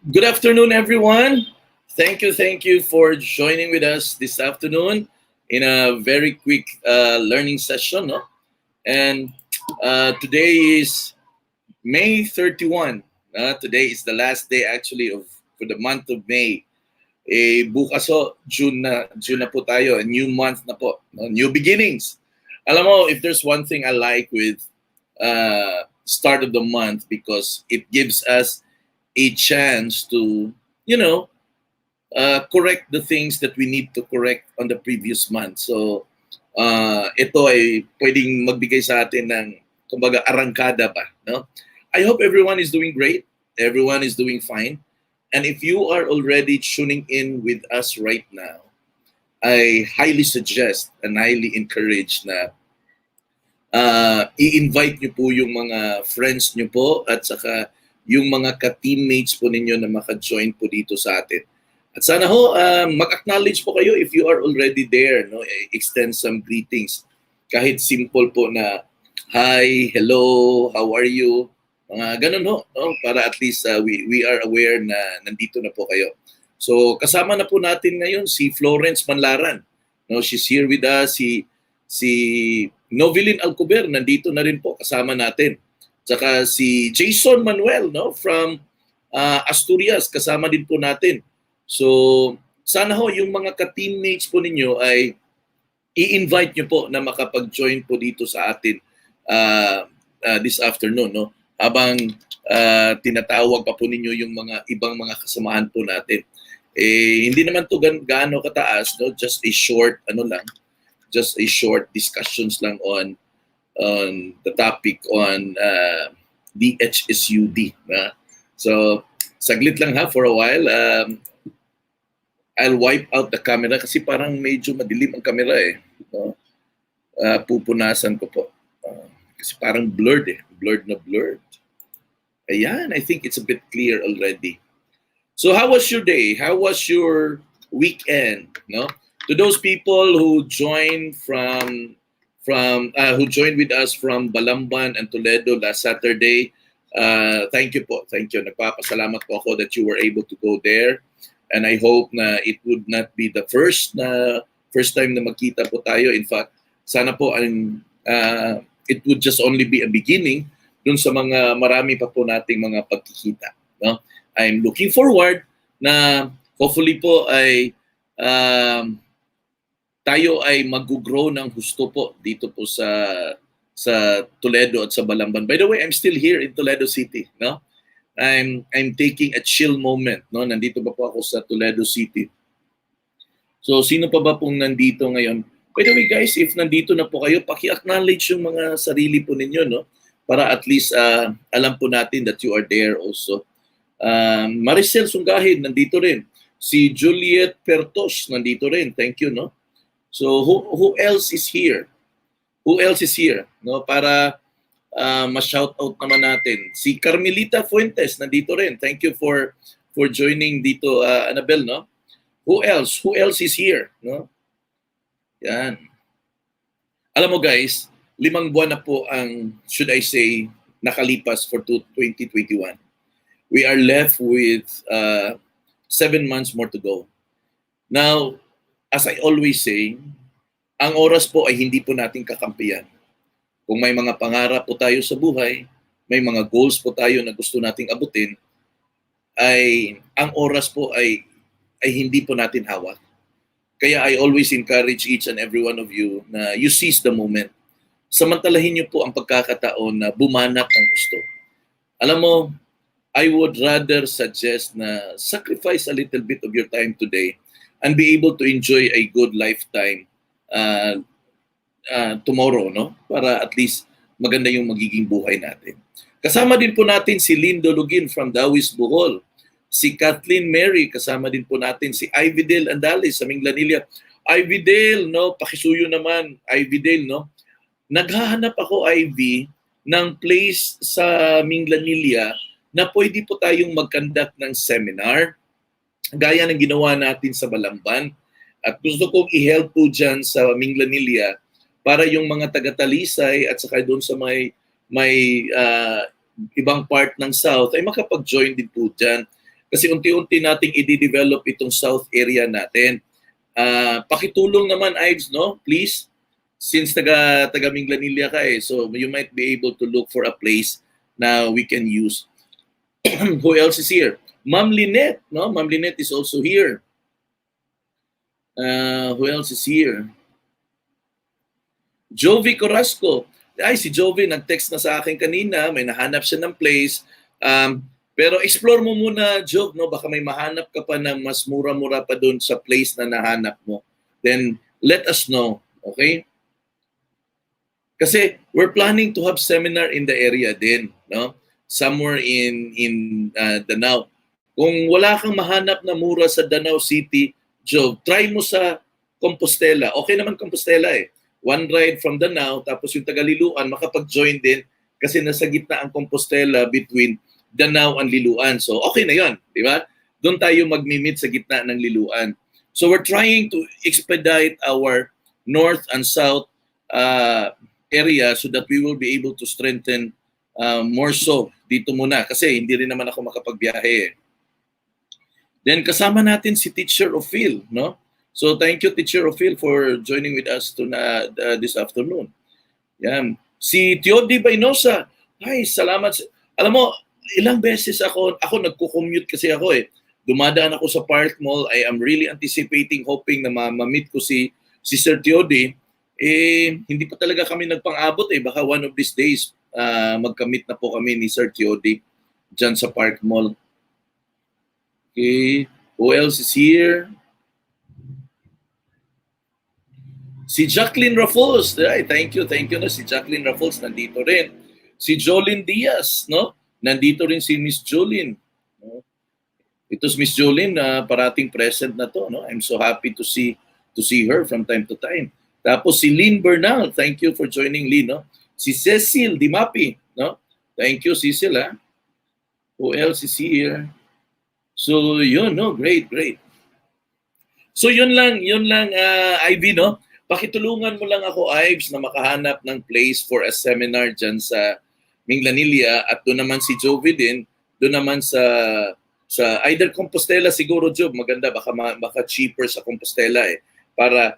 Good afternoon, everyone. Thank you for joining with us this afternoon in a very quick learning session. No? And today is May 31. Today is the last day actually of for the month of May. Bukas June na po tayo. A new month na po. No? New beginnings. Alam mo, if there's one thing I like with start of the month because it gives us a chance to, correct the things that we need to correct on the previous month. So, ito ay pwedeng magbigay sa atin ng, kumbaga, arangkada pa. No? I hope everyone is doing great. Everyone is doing fine. And if you are already tuning in with us right now, I highly suggest and highly encourage na i-invite nyo po yung mga friends nyo po at saka yung mga ka-teammates po ninyo na maka-join po dito sa atin. At sana ho, mag-acknowledge po kayo if you are already there. No? Extend some greetings. Kahit simple po na, hi, hello, how are you? Ganun ho, no? Para at least we are aware na nandito na po kayo. So kasama na po natin ngayon si Florence Manlaran. No? She's here with us. Si Novelyn Alcober, nandito na rin po kasama natin. Tsaka si Jason Manuel, no, from Asturias, kasama din po natin. So, sana ho yung mga ka-teammates po ninyo ay i-invite nyo po na makapag-join po dito sa atin this afternoon, no? Habang tinatawag pa po ninyo yung mga ibang mga kasamahan po natin. Hindi naman to gaano kataas, no? Just a short discussions lang on the topic on DHSUD. So, saglit lang ha for a while. I'll wipe out the camera kasi parang medyo madilim ang camera eh. No? Pupunasan ko po. Kasi parang blurred eh. Blurred. Ayan, I think it's a bit clear already. So, how was your day? How was your weekend? No? To those people who joined who joined with us from Balamban and Toledo last Saturday, thank you po. Thank you. Nagpapasalamat po ako that you were able to go there. And I hope na it would not be the first time na magkita po tayo. In fact, sana po it would just only be a beginning dun sa mga marami pa po nating mga pagkikita. No? I'm looking forward na hopefully po ay tayo ay mag-grow ng husto po dito po sa Toledo at sa Balamban. By the way, I'm still here in Toledo City, no? I'm taking a chill moment, no? Nandito pa po ako sa Toledo City. So sino pa ba pong nandito ngayon? By the way, guys, if nandito na po kayo, paki-acknowledge yung mga sarili po ninyo, no? Para at least alam po natin that you are there also. Maricel Sungahid nandito rin. Si Juliet Pertos nandito rin. Thank you, no? So who else is here? Who else is here? No, para ma-shout out naman natin. Si Carmelita Fuentes nandito rin. Thank you for joining dito, Annabel, no? Who else? Who else is here, no? Yan. Alam mo guys, 5 buwan na po ang, should I say, nakalipas for 2021. We are left with 7 months more to go. Now, as I always say, ang oras po ay hindi po natin kakampiyan. Kung may mga pangarap po tayo sa buhay, may mga goals po tayo na gusto nating abutin, ay ang oras po ay hindi po natin hawak. Kaya I always encourage each and every one of you na you seize the moment. Samantalahin niyo po ang pagkakataon na bumanat ng gusto. Alam mo, I would rather suggest na sacrifice a little bit of your time today and be able to enjoy a good lifetime tomorrow, no? Para at least maganda yung magiging buhay natin. Kasama din po natin si Lindo Lugin from Dawis, Bohol. Si Kathleen Mary, kasama din po natin si Ividel Andales sa Minglanilla. Ividel, no? Pakisuyo naman, Ividel, no? Naghahanap ako, Ivy, ng place sa Minglanilla na pwede po tayong mag-conduct ng seminar gaya ng ginawa natin sa Balamban. At gusto kong i-help po dyan sa Minglanilla para yung mga taga-Talisay at saka doon sa may ibang part ng South ay makapag-join din po dyan. Kasi unti-unti nating i-develop itong south area natin. Pakitulong naman, Ives, no? Please, since taga Minglanilla ka so you might be able to look for a place na we can use. Who else is here? Ma'am Lynette, no? Ma'am Lynette is also here. Who else is here? Jovi Corasco. Ay, si Jovi nag-text na sa akin kanina, may nahanap siya ng place. Pero explore mo muna, Jove, no? Baka may mahanap ka pa na mas mura-mura pa doon sa place na nahanap mo. Then let us know, okay? Kasi we're planning to have seminar in the area din, no? Somewhere in Danau. Kung wala kang mahanap na mura sa Danau City, Jove, try mo sa Compostela. Okay naman Compostela One ride from Danau, tapos yung taga-Liloan makapag-join din kasi nasa gitna ang Compostela between Danau and Liloan. So okay na yon, di ba? Doon tayo magmi-meet sa gitna ng Liloan. So we're trying to expedite our north and south area so that we will be able to strengthen more so dito muna kasi hindi rin naman ako makapagbiyahe. Then kasama natin si Teacher Ophil, no? So thank you, Teacher Ophil, for joining with us this afternoon. Yan. Si Teody Bainosa, ay, salamat. Alam mo, ilang beses ako nagko-commute kasi ako Dumadaan ako sa Park Mall. I am really anticipating, hoping na ma-meet ko si Sir Teody. Hindi pa talaga kami nagpang-abot Baka one of these days, magka-meet na po kami ni Sir Teody dyan sa Park Mall. Okay. Who else is here? Si Jacqueline Raffles, thank you na si Jacqueline Raffles nandito rin. Si Jolene Diaz, no? Nandito rin si Miss Jolene. No? Ito si Miss Jolene na parating present na to, no? I'm so happy to see her from time to time. Tapos si Lynn Bernal, thank you for joining Lynn, no? Si Cecil Dimapi, no? Thank you Cecil, ha? Who else is here? So yun, no? Great. So yun lang Ivy, no? Pakitulungan mo lang ako, Ives, na makahanap ng place for a seminar dyan sa Minglanilla at doon naman si Jovi din, doon naman sa either Compostela siguro, Job, maganda, baka cheaper sa Compostela para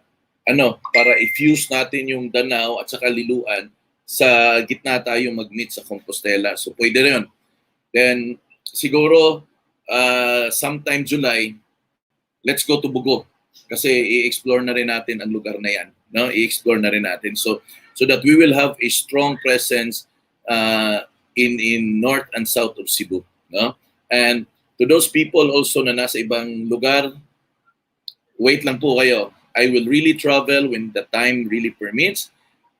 i-fuse natin yung Danau at saka Liloan, sa gitna tayo mag-meet sa Compostela. So pwede rin. Then siguro sometime July, let's go to Bugo. Kasi i-explore na rin natin ang lugar na yan, no? I-explore na rin natin so that we will have a strong presence in north and south of Cebu, no? And to those people also na nasa ibang lugar, wait lang po kayo. I will really travel when the time really permits.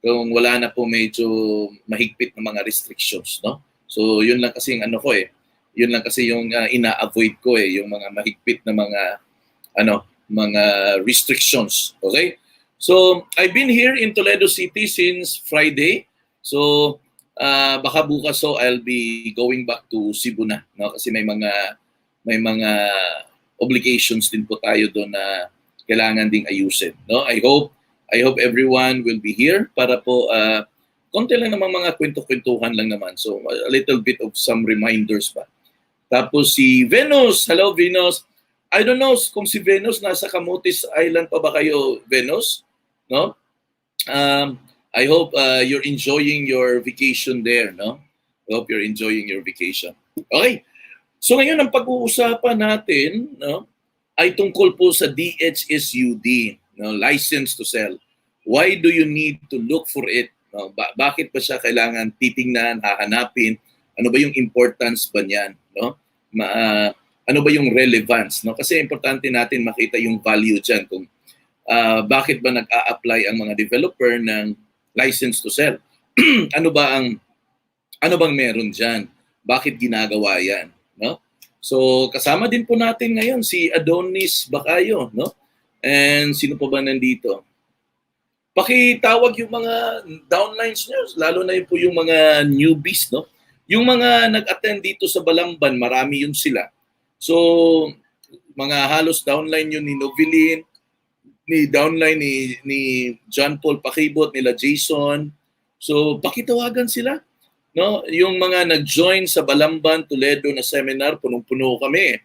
Kung wala na po medyo mahigpit na mga restrictions, no? So yun lang kasi yung yun lang kasi yung ina-avoid ko yung mga mahigpit na mga restrictions. Okay? So, I've been here in Toledo City since Friday. So, baka bukas I'll be going back to Cebu na, no? Kasi may mga obligations din po tayo doon na kailangan ding ayusin, no? I hope everyone will be here para po konti lang namang mga kwento-kwentuhan lang naman. So, a little bit of some reminders pa. Tapos si Venus, hello Venus. I don't know kung si Venus nasa Camotes Island pa ba kayo, Venus? No? I hope you're enjoying your vacation there, no? I hope you're enjoying your vacation. Okay. So ngayon ang pag-uusapan natin, no, ay tungkol po sa DHSUD, no, license to sell. Why do you need to look for it? No? Bakit ba siya kailangan titingnan, hahanapin? Ano ba yung importance ba niyan, no? Ano ba yung relevance, no? Kasi importante natin makita yung value diyan kung bakit ba nag-a-apply ang mga developer ng license to sell. ano bang meron diyan? Bakit ginagawa 'yan, no? So kasama din po natin ngayon si Adonis Bacayo, no? And sino pa ba nandito? Pakitawag yung mga downlines niyo, lalo na po yung mga newbies, no? Yung mga nag-attend dito sa Balamban, marami yun sila. So, mga halos downline yun ni Novelin, ni downline ni John Paul Pakibot, nila Jason. So, pakitawagan sila. No? Yung mga nag-join sa Balamban, Toledo na seminar, punong-puno kami.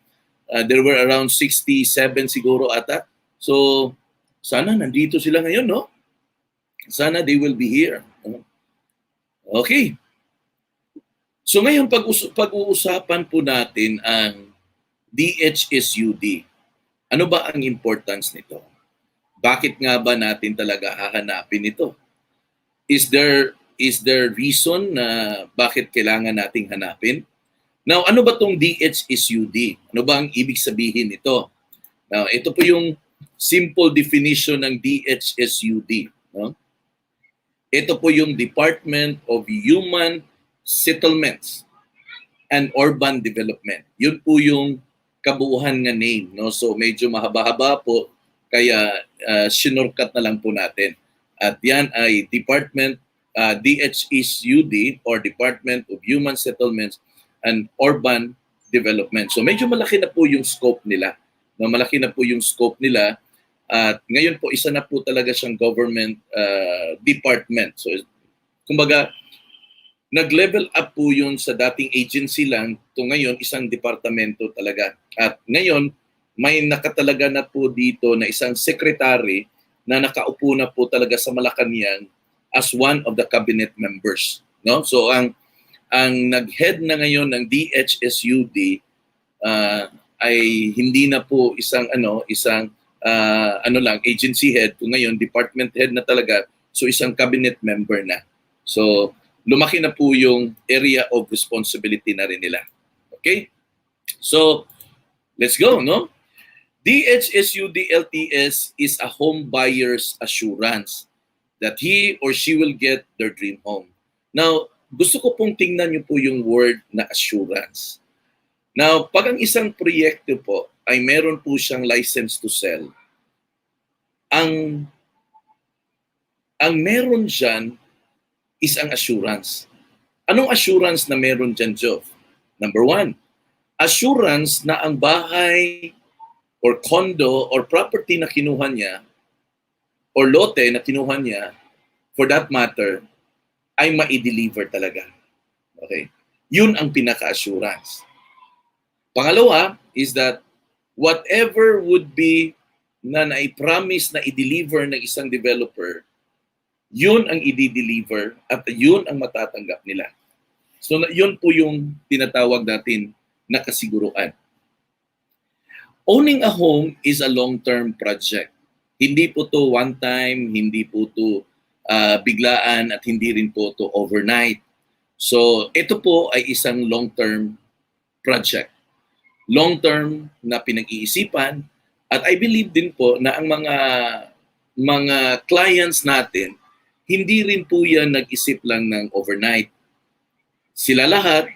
There were around 67 siguro ata. So, sana nandito sila ngayon, no? Sana they will be here. Okay. So ngayon, pag-uusapan po natin ang DHSUD. Ano ba ang importance nito? Bakit nga ba natin talaga hahanapin ito? Is there reason na bakit kailangan nating hanapin? Now, ano ba tong DHSUD? Ano ba ang ibig sabihin nito? Now, ito po yung simple definition ng DHSUD. No? Ito po yung Department of Human Settlements and Urban Development. Yun po yung kabuuhan nga name. No? So medyo mahaba-haba po, kaya sinurkat na lang po natin. At yan ay DHSUD or Department of Human Settlements and Urban Development. So medyo malaki na po yung scope nila. No, malaki na po yung scope nila. At ngayon po, isa na po talaga siyang government department. So kumbaga, nag-level up po yun sa dating agency lang to ngayon isang departamento talaga. At ngayon, may nakatalaga na po dito na isang secretary na nakaupo na po talaga sa Malacanang as one of the cabinet members. No? So ang nag-head na ngayon ng DHSUD ay hindi na po isang agency head, kung ngayon department head na talaga, so isang cabinet member na. So lumaki na po yung area of responsibility na rin nila. Okay? So, let's go, no? DHSUD LTS is a home buyer's assurance that he or she will get their dream home. Now, gusto ko pong tingnan niyo po yung word na assurance. Now, pag ang isang proyekto po ay meron po siyang license to sell, ang meron dyan is ang assurance. Anong assurance na meron dyan, Joe? Number one, assurance na ang bahay or condo or property na kinuha niya or lote na kinuha niya, for that matter, ay ma-deliver talaga. Okay? Yun ang pinaka-assurance. Pangalawa is that whatever would be na nai-promise na i-deliver ng isang developer, yun ang i-deliver at yun ang matatanggap nila. So yun po yung tinatawag natin na kasiguruan. Owning a home is a long-term project. Hindi po to one time, hindi po to biglaan at hindi rin po to overnight. So ito po ay isang long-term project. Long-term na pinag-iisipan at I believe din po na ang mga clients natin, hindi rin po yan nag-isip lang ng overnight. Sila lahat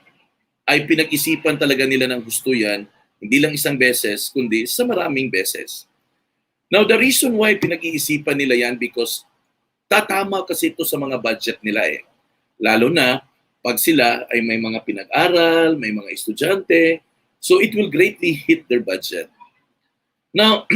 ay pinag-isipan talaga nila ng gusto yan, hindi lang isang beses, kundi sa maraming beses. Now, the reason why pinag-iisipan nila yan because tatama kasi ito sa mga budget nila eh. Lalo na pag sila ay may mga pinag-aral, may mga estudyante, so it will greatly hit their budget. Now,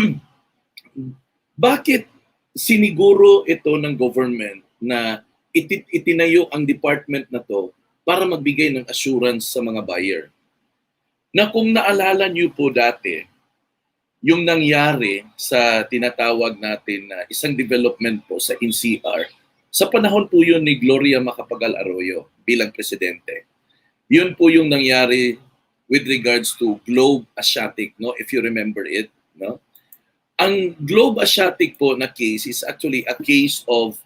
bakit siniguro ito ng government na itinayo ang department na to para magbigay ng assurance sa mga buyer? Na kung naalala niyo po dati, yung nangyari sa tinatawag natin na isang development po sa NCR, sa panahon po yun ni Gloria Macapagal Arroyo bilang presidente. Yun po yung nangyari with regards to Globe Asiatic, no? If you remember it, no? Ang Globe Asiatic po na case is actually a case of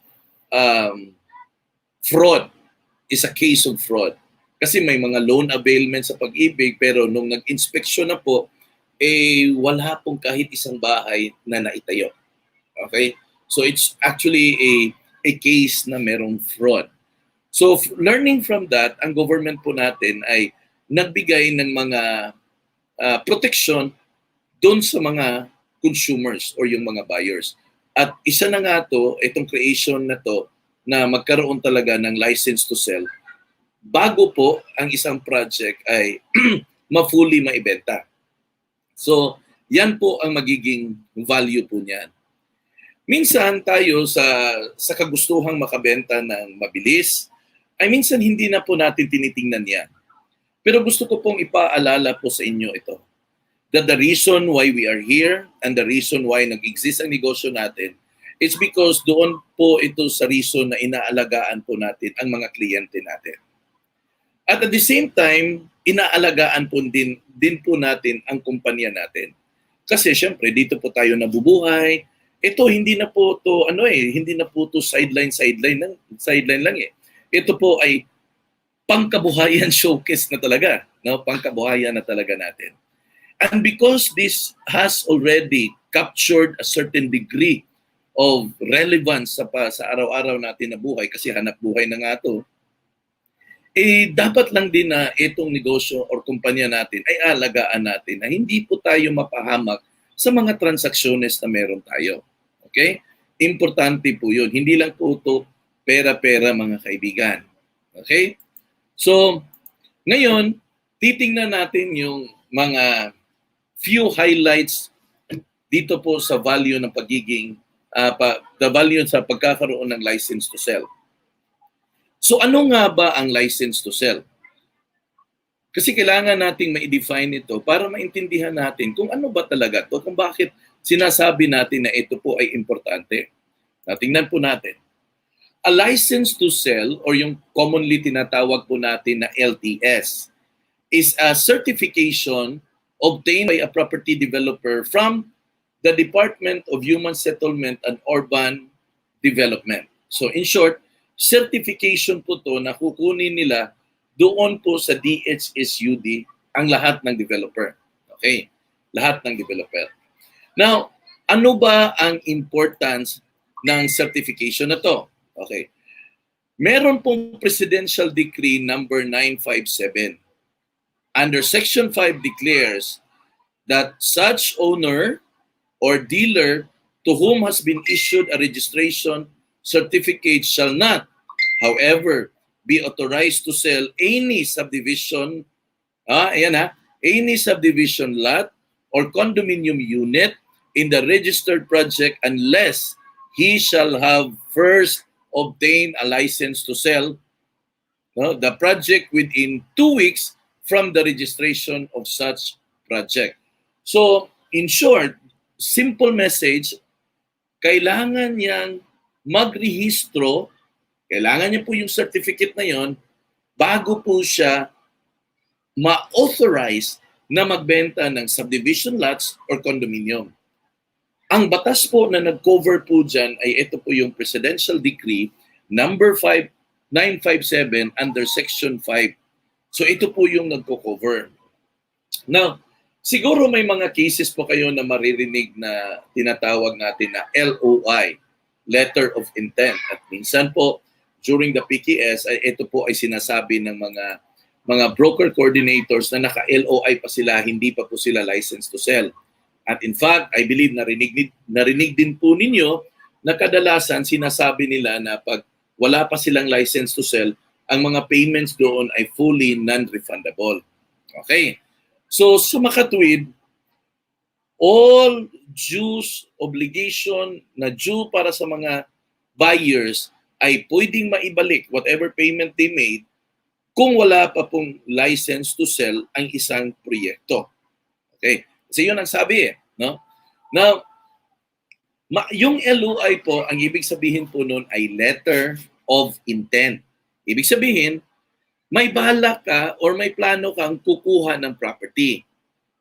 fraud. Is a case of fraud. Kasi may mga loan availment sa Pag-ibig pero nung nag-inspeksyon na po, wala pong kahit isang bahay na naitayo. Okay? So it's actually a case na merong fraud. So learning from that, ang government po natin ay nagbigay ng mga protection doon sa mga consumers or yung mga buyers. At isa na nga to, itong creation na to, na magkaroon talaga ng license to sell bago po ang isang project ay ma-fully maibenta. So, yan po ang magiging value po niyan. Minsan tayo sa kagustuhang makabenta ng mabilis, ay minsan hindi na po natin tinitingnan yan. Pero gusto ko pong ipaalala po sa inyo ito. that the reason why we are here and the reason why nag-exist ang negosyo natin is because doon po ito sa reason na inaalagaan po natin ang mga kliyente natin. At the same time, inaalagaan po din po natin ang kumpanya natin. Kasi syempre dito po tayo nabubuhay. Ito hindi na po to hindi na po to sideline lang eh. Ito po ay pangkabuhayan showcase na talaga, no? Pangkabuhayan na talaga natin. And because this has already captured a certain degree of relevance sa araw-araw natin na buhay, kasi hanap buhay na nga ito, dapat lang din na itong negosyo or kumpanya natin ay alagaan natin na hindi po tayo mapahamak sa mga transaksyones na meron tayo. Okay? Importante po yun. Hindi lang po ito pera-pera mga kaibigan. Okay? So, ngayon, titingnan natin yung mga few highlights dito po sa value ng pagiging, the value sa pagkakaroon ng license to sell. So, ano nga ba ang license to sell? Kasi kailangan nating ma-define ito para maintindihan natin kung ano ba talaga ito, kung bakit sinasabi natin na ito po ay importante. Tingnan po natin. A license to sell or yung commonly tinatawag po natin na LTS is a certification obtained by a property developer from the Department of Human Settlement and Urban Development. So in short, certification po to na kukunin nila doon po sa DHSUD ang lahat ng developer. Okay? Lahat ng developer. Now, ano ba ang importance ng certification na to? Okay. Meron pong Presidential Decree number 957. Under Section 5 declares that such owner or dealer to whom has been issued a registration certificate shall not, however, be authorized to sell any subdivision, any subdivision lot or condominium unit in the registered project unless he shall have first obtain a license to sell the project within 2 weeks from the registration of such project. So, in short, simple message, kailangan niyang magrehistro, kailangan niya po yung certificate na yon bago po siya ma-authorize na magbenta ng subdivision lots or condominium. Ang batas po na nag-cover po dyan ay ito po yung Presidential Decree number 957 under Section 5. So ito po yung nagko-cover. Now, siguro may mga cases po kayo na maririnig na tinatawag natin na LOI, Letter of Intent. At minsan po, during the PKS, ito po ay sinasabi ng mga broker coordinators na naka-LOI pa sila, hindi pa po sila licensed to sell. At in fact, I believe narinig din po ninyo na kadalasan sinasabi nila na pag wala pa silang license to sell, ang mga payments doon ay fully non-refundable. Okay. So, sumakatwid, all dues, obligation na due para sa mga buyers ay pwedeng maibalik whatever payment they made kung wala pa pong license to sell ang isang proyekto. Okay. Kasi yun ang sabi no? Now, yung LOI po, ang ibig sabihin po nun ay letter of intent. Ibig sabihin, may balak ka or may plano kang kukuha ng property.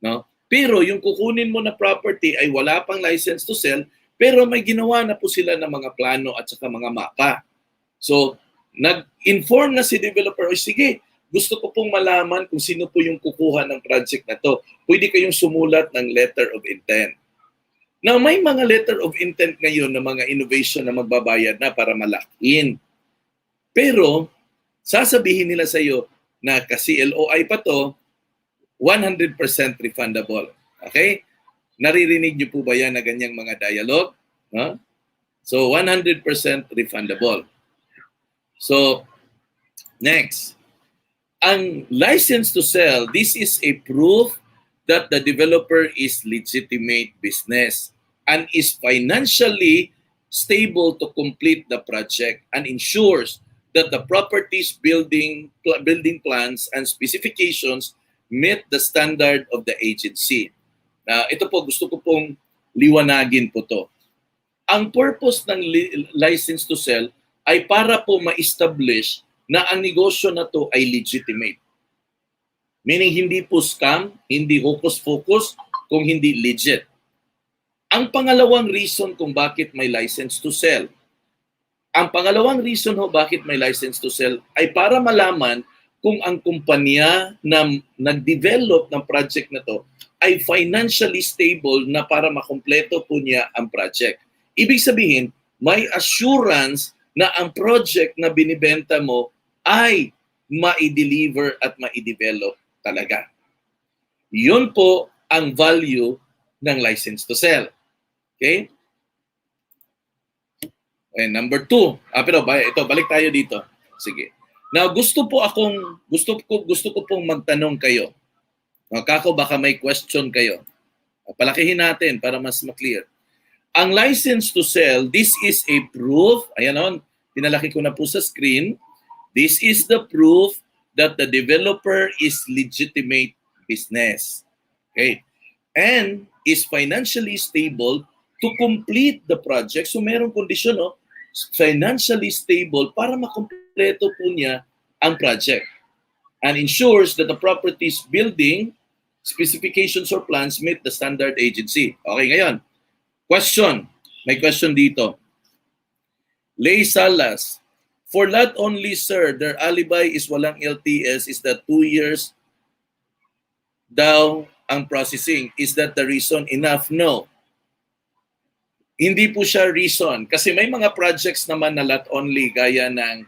No? Pero yung kukunin mo na property ay wala pang license to sell, pero may ginawa na po sila ng mga plano at saka mga mapa. So, nag-inform na si developer, sige, gusto ko pong malaman kung sino po yung kukuha ng project na to. Pwede kayong sumulat ng letter of intent. Now, may mga letter of intent ngayon na mga innovation na magbabayad na para malakin. Pero, sasabihin nila sa iyo na kasi LOI pa to, 100% refundable. Okay? Naririnig niyo po ba yan na ganyang mga dialogue? No? So, 100% refundable. So, next. Ang license to sell, this is a proof that the developer is legitimate business and is financially stable to complete the project and ensures that the property's building plans and specifications meet the standard of the agency. Ito po, gusto ko pong liwanagin po to. Ang purpose ng license to sell ay para po ma-establish na ang negosyo na to ay legitimate. Meaning hindi po scam, hindi hocus-pocus, kung hindi legit. Ang pangalawang reason kung bakit may license to sell. Ang pangalawang reason ho bakit may license to sell ay para malaman kung ang kumpanya na nag-develop ng project na to ay financially stable na para makumpleto po niya ang project. Ibig sabihin, may assurance na ang project na binibenta mo ay ma-deliver at ma-develop talaga. Yun po ang value ng license to sell. Okay? And number 2. Pero ito, balik tayo dito. Sige. Now, gusto ko pong magtanong kayo. Kako, baka may question kayo. Palakihin natin para mas ma-clear. Ang license to sell, this is a proof. Ayan on, pinalaki ko na po sa screen. This is the proof that the developer is legitimate business. Okay? And is financially stable to complete the project. So merong kondisyon, no? Financially stable para makumpleto po niya ang project. And ensures that the property's building specifications or plans meet the standard agency. Okay, ngayon. Question. May question dito. Lay Salas. For lot only, sir, their alibi is walang LTS, is that 2 years daw ang processing. Is that the reason enough? No. Hindi po siya reason. Kasi may mga projects naman na lot only gaya ng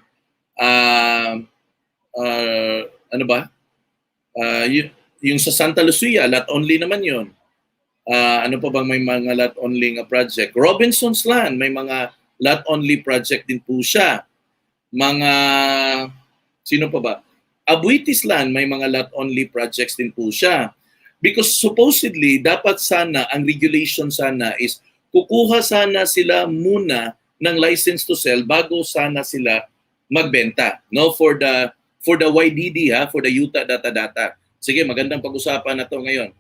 yung sa Santa Lucia, lot only naman yun. Ano pa bang may mga lot only nga project? Robinson's Land, may mga lot only project din po siya. Mga, sino pa ba? Abuitis Land, may mga lot only projects din po siya. Because supposedly, dapat sana, ang regulation sana is, kukuha sana sila muna ng license to sell bago sana sila magbenta. No? For the YDD, for the Utah Data. Sige, magandang pag-usapan na to ngayon.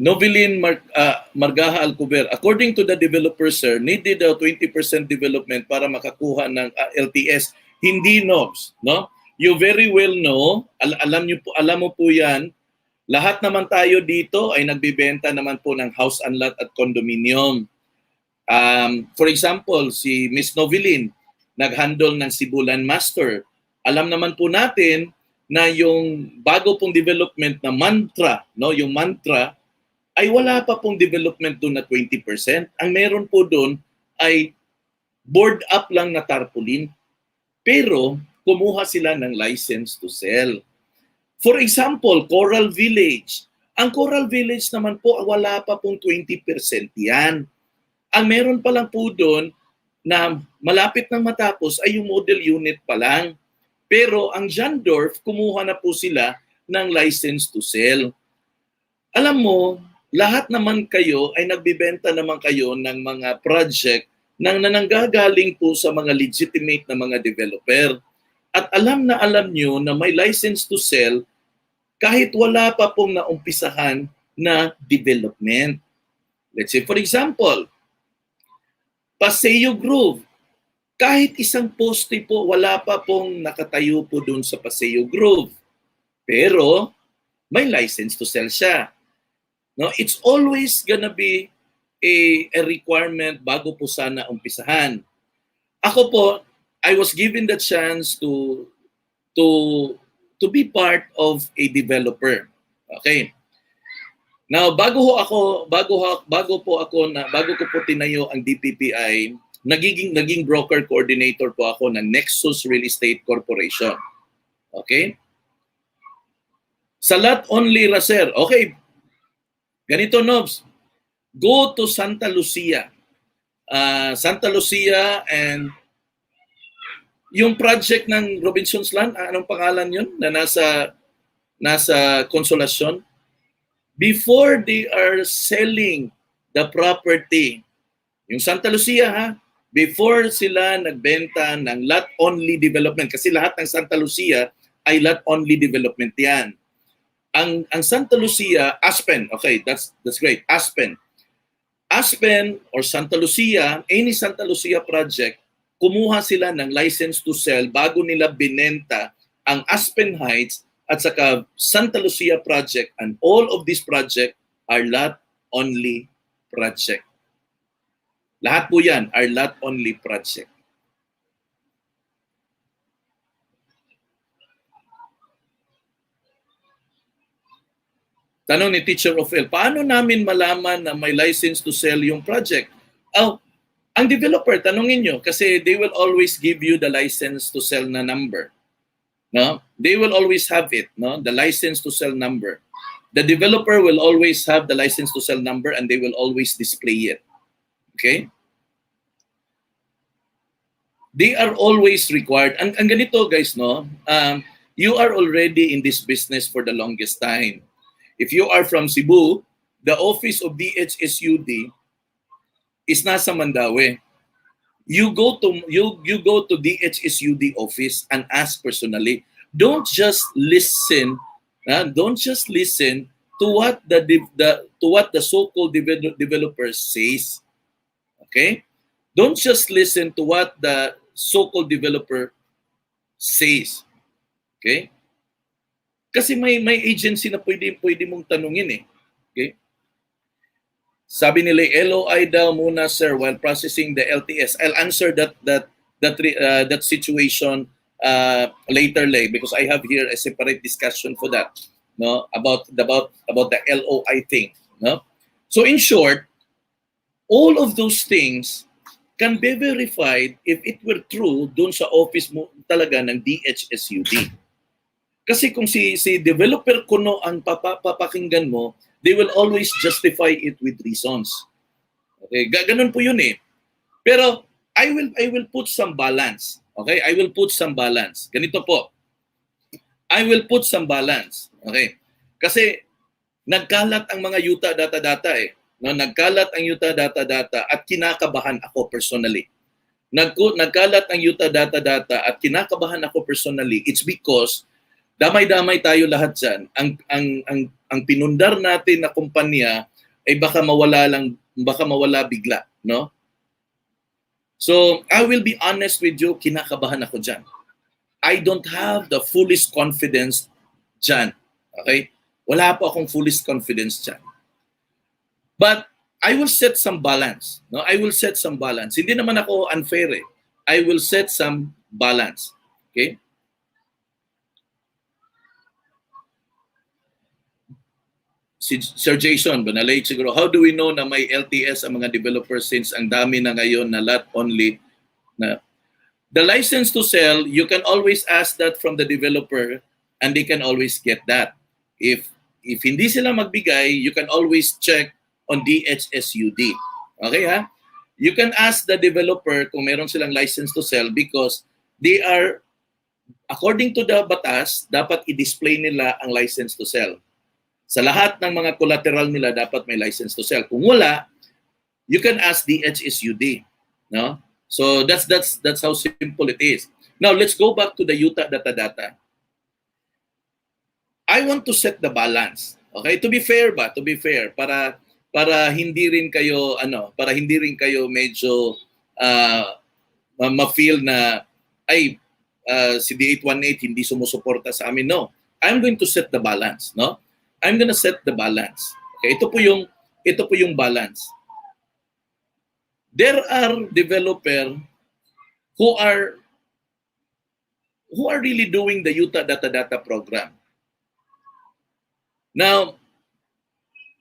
Novelin Margaha Alcover, according to the developer, sir, needed a 20% development para makakuha ng LTS. Hindi, Nobs. No? You very well know, alam mo po yan, lahat naman tayo dito ay nagbibenta naman po ng house and lot at condominium. For example, si Miss Novelin, nag-handle ng Sibulan Master. Alam naman po natin na yung bago pong development na mantra, no, yung mantra, ay wala pa pong development doon na 20%. Ang meron po doon ay board up lang na tarpaulin. Pero kumuha sila ng license to sell. For example, Coral Village. Ang Coral Village naman po, wala pa pong 20% yan. Ang meron pa lang po doon na malapit nang matapos ay yung model unit pa lang. Pero ang Jandorf, kumuha na po sila ng license to sell. Alam mo, lahat naman kayo ay nagbibenta naman kayo ng mga project na nananggagaling po sa mga legitimate na mga developer. At alam nyo na may license to sell kahit wala pa pong naumpisahan na development. Let's say, for example, Paseo Grove. Kahit isang poste po, wala pa pong nakatayo po dun sa Paseo Grove. Pero may license to sell siya. No, it's always gonna be a requirement bago po sana umpisahan. Ako po, I was given the chance to be part of a developer. Okay. Now, bago ko po tinayo ang DPPI, naging broker coordinator po ako ng Nexus Real Estate Corporation. Okay? Sa lot only, Raser. Okay. Ganito, Nobs. Go to Santa Lucia. Santa Lucia and yung project ng Robinson's Land, anong pangalan yun? Na nasa Consolacion. Before they are selling the property, yung Santa Lucia, before sila nagbenta ng lot-only development, kasi lahat ng Santa Lucia ay lot-only development yan. ang Santa Lucia, Aspen, okay, that's great. Aspen or Santa Lucia, any Santa Lucia project, kumuha sila ng license to sell bago nila binenta ang Aspen Heights at saka Santa Lucia project, and all of these project are lot only project. Lahat po yan are lot only project. Tanong ni Teacher Ophel, paano namin malaman na may license to sell yung project? Oh, ang developer, tanongin nyo, kasi they will always give you the license to sell na number. No? They will always have it, no? The license to sell number. The developer will always have the license to sell number and they will always display it. Okay? They are always required. Ang ganito guys, no? You are already in this business for the longest time. If you are from Cebu, the office of DHSUD is nasa Mandaue. You go to DHSUD office and ask personally. Don't just listen. Don't just listen to what the so-called developer says. Okay? Don't just listen to what the so-called developer says. Okay? Kasi may agency na pwede mong tanungin eh. Okay? Sabi nila, LOI daw muna sir while processing the LTS. I'll answer that situation later because I have here a separate discussion for that, no, about the LOI thing, no. So in short, all of those things can be verified if it were true doon sa office mo talaga ng DHSUD. Kasi kung si developer kuno ang papakinggan mo, they will always justify it with reasons. Okay, ganun po yun eh. Pero I will put some balance. Okay, I will put some balance. Ganito po. I will put some balance. Okay? Kasi nagkalat ang mga yuta data eh. No, nagkalat ang yuta data at kinakabahan ako personally. Nagkalat ang yuta data at kinakabahan ako personally. It's because damay-damay tayo lahat dyan. Ang pinundar natin na kumpanya ay baka mawala bigla, no? So, I will be honest with you, kinakabahan ako dyan. I don't have the fullest confidence dyan. Okay? Wala po akong fullest confidence dyan. But I will set some balance. No? I will set some balance. Hindi naman ako unfair eh. I will set some balance. Okay? Si Sir Jason, banalay siguro, how do we know na may LTS ang mga developers since ang dami na ngayon na lot only na the license to sell, you can always ask that from the developer and they can always get that. If hindi sila magbigay, you can always check on DHSUD. Okay ha? You can ask the developer kung meron silang license to sell because they are, according to the batas, dapat i-display nila ang license to sell. Sa lahat ng mga collateral nila, dapat may license to sell. Kung wala, you can ask DHSUD. No? So that's how simple it is. Now, let's go back to the UTA data. I want to set the balance. Okay? To be fair para hindi rin kayo medyo ma-feel na si D818 hindi sumusuporta sa amin. No. I'm going to set the balance, no? I'm gonna set the balance. Okay, ito po yung balance. There are developers who are really doing the UTA data program. Now,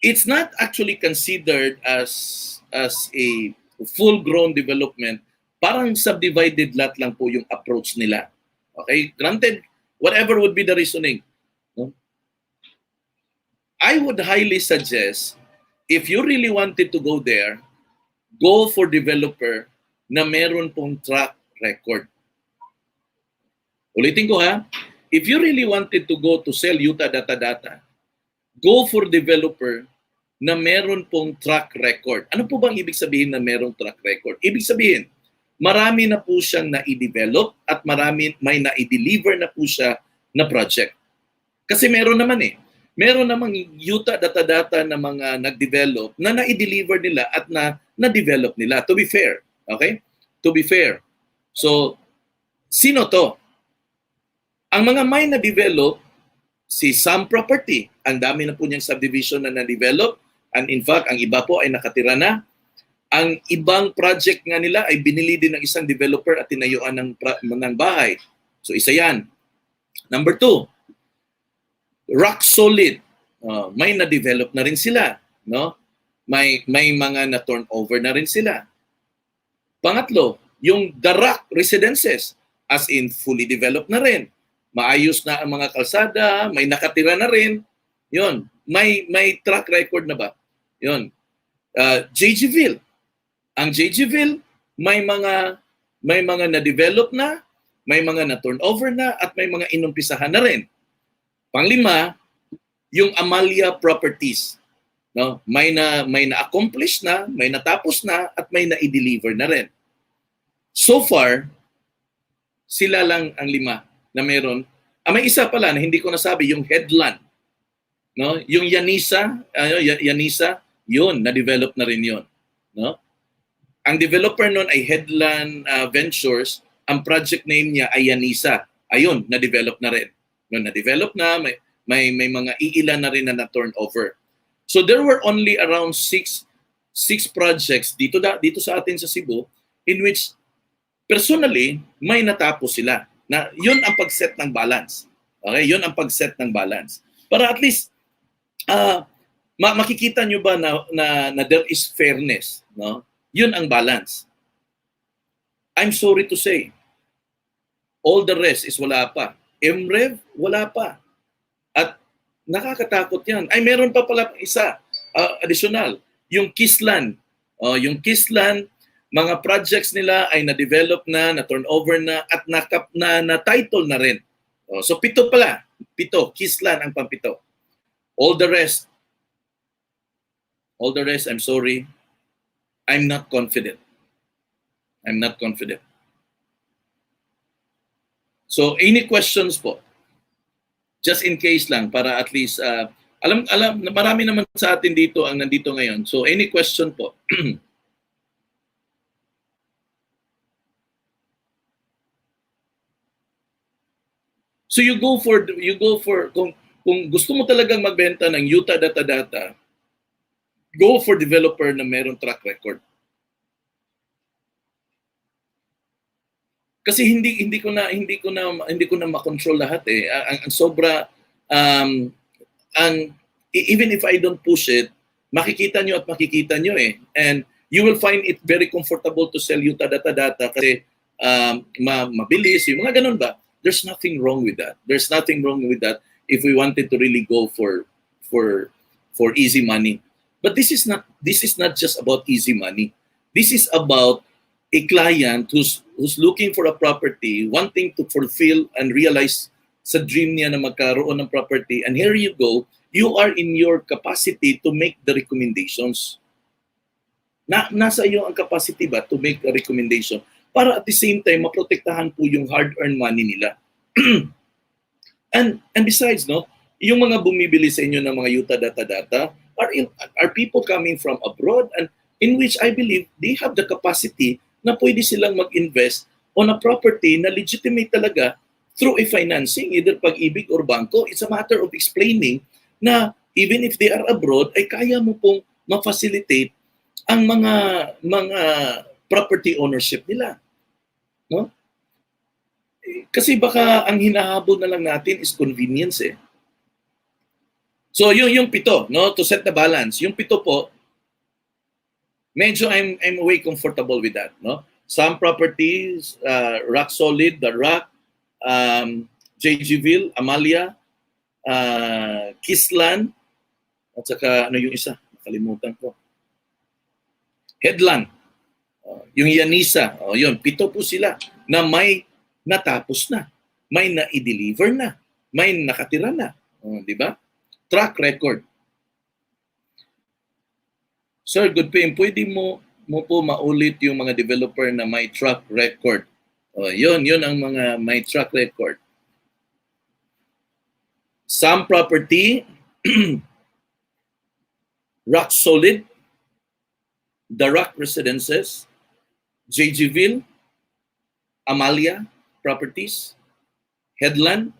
it's not actually considered as a full-grown development. Parang subdivided lot lang po yung approach nila. Okay, granted, whatever would be the reasoning. I would highly suggest, if you really wanted to go there, go for developer na meron pong track record. Ulitin ko ha, if you really wanted to go to sell UTA data, go for developer na meron pong track record. Ano po bang ibig sabihin na merong track record? Ibig sabihin, marami na po siyang na-i-develop at may na-i-deliver na po siya na project. Kasi meron naman eh. Meron namang yuta data na mga nag-develop na na-deliver nila at na-develop nila. To be fair. Okay? To be fair. So, sino to? Ang mga may na-develop, si Sam Property. Ang dami na po niyang subdivision na na-develop. And in fact, ang iba po ay nakatira na. Ang ibang project nga nila ay binili din ng isang developer at tinayuan ng bahay. So isa yan. Number 2, Rock Solid. May na-develop na rin sila. No? May mga na-turnover na rin sila. Pangatlo, yung The Rock Residences. As in, fully developed na rin. Maayos na ang mga kalsada, may nakatira na rin. Yun. May track record na ba? Yun. JGville. Ang JGville, may mga na-develop na, may mga na-turnover na, at may mga inumpisahan na rin. Panglima, yung Amalia Properties. No? May na-accomplish na, may natapos na, at may na-i-deliver na rin. So far, sila lang ang 5 na meron. May isa pala na hindi ko nasabi, yung Headland. No? Yung Yanisa, yun, na-develop na rin yun. No? Ang developer nun ay Headland Ventures. Ang project name niya ay Yanisa. Ayun, na-develop na rin. Yun, na-develop na, may mga iilan na rin na turnover. So there were only around 6 projects dito sa atin sa Cebu in which personally may natapos sila. Na yun ang pag-set ng balance. Okay? Yun ang pag-set ng balance. Para at least makikita nyo ba na there is fairness, no? Yun ang balance. I'm sorry to say, all the rest is wala pa. MREV, wala pa. At nakakatakot yan. Ay, meron pa pala isa, additional. Yung Kislan. Yung Kislan, mga projects nila ay na-develop na turnover na, at na-title na rin. So 7 pala. 7. Kislan ang pang-7. All the rest, I'm sorry, I'm not confident. I'm not confident. So any questions po? Just in case lang, para at least, alam, marami naman sa atin dito ang nandito ngayon. So any question po? So you go for kung gusto mo talagang magbenta ng yuta data, go for developer na mayroong track record. Kasi hindi ko na makontrol lahat eh. Ang sobra even if I don't push it, makikita nyo eh. And you will find it very comfortable to sell yuta data kasi mabilis, yung mga ganun ba? There's nothing wrong with that. There's nothing wrong with that if we wanted to really go for easy money. But this is not just about easy money. This is about a client who's looking for a property, wanting to fulfill and realize sa dream niya na magkaroon ng property. And here you go, you are in your capacity to make the recommendations. Nasa iyo ang capacity ba to make a recommendation? Para at the same time, maprotektahan po yung hard-earned money nila. and besides, no, yung mga bumibili sa inyo ng mga yuta data are people coming from abroad and in which I believe they have the capacity na pwede silang mag-invest on a property na legitimate talaga through a financing, either Pag-ibig or bangko. It's a matter of explaining na even if they are abroad, ay kaya mo pong ma-facilitate ang mga property ownership nila. No? Kasi baka ang hinahabol na lang natin is convenience eh. So yung 7, no, to set the balance. Yung 7 po, medyo I'm way comfortable with that, no? Some properties, Rock Solid, The Rock, JGville, Amalia, Kislan, at saka ano yung isa? Nakalimutan ko. Headland. Yung Yanisa, yun, 7 po sila na may natapos na, may na-i-deliver na, may nakatira na, di ba? Track record. Sir, good PM, pwede mo po maulit yung mga developer na may track record. Yun ang mga may track record. Some property, Rock Solid, The Rock Residences, JGville, Amalia Properties, Headland,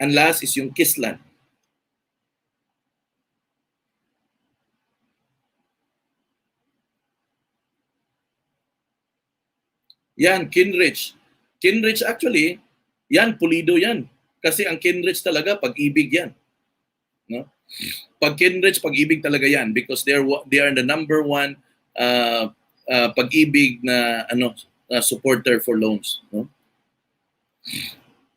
and last is yung Kisland. Yan, Kinrich. Kinrich actually, yan, pulido yan. Kasi ang Kinrich talaga, pag-ibig yan. No? Pag Kinrich, pag-ibig talaga yan because they are the number one pag-ibig na supporter for loans. No?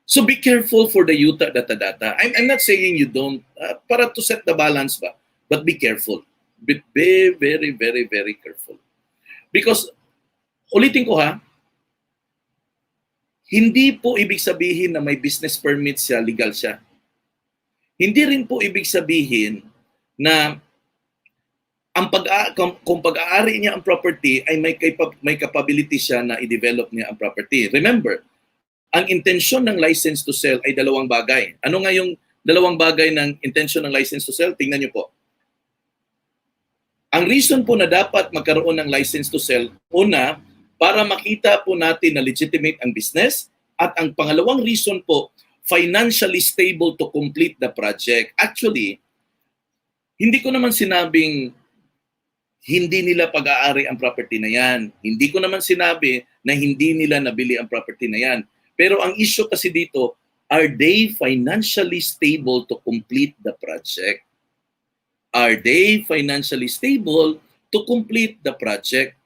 So be careful for the yuta data. I'm not saying you don't, para to set the balance ba, but be careful. Be very, very, very careful. Because, ulitin ko ha, hindi po ibig sabihin na may business permit siya, legal siya. Hindi rin po ibig sabihin na kung pag-aari niya ang property ay may capability siya na i-develop niya ang property. Remember, ang intensyon ng license to sell ay dalawang bagay. Ano nga yung dalawang bagay ng intensyon ng license to sell? Tingnan niyo po. Ang reason po na dapat magkaroon ng license to sell, una, para makita po natin na legitimate ang business, at ang pangalawang reason po, financially stable to complete the project. Actually, hindi ko naman sinabing hindi nila pag-aari ang property na yan. Hindi ko naman sinabi na hindi nila nabili ang property na yan. Pero ang issue kasi dito, are they financially stable to complete the project? Are they financially stable to complete the project?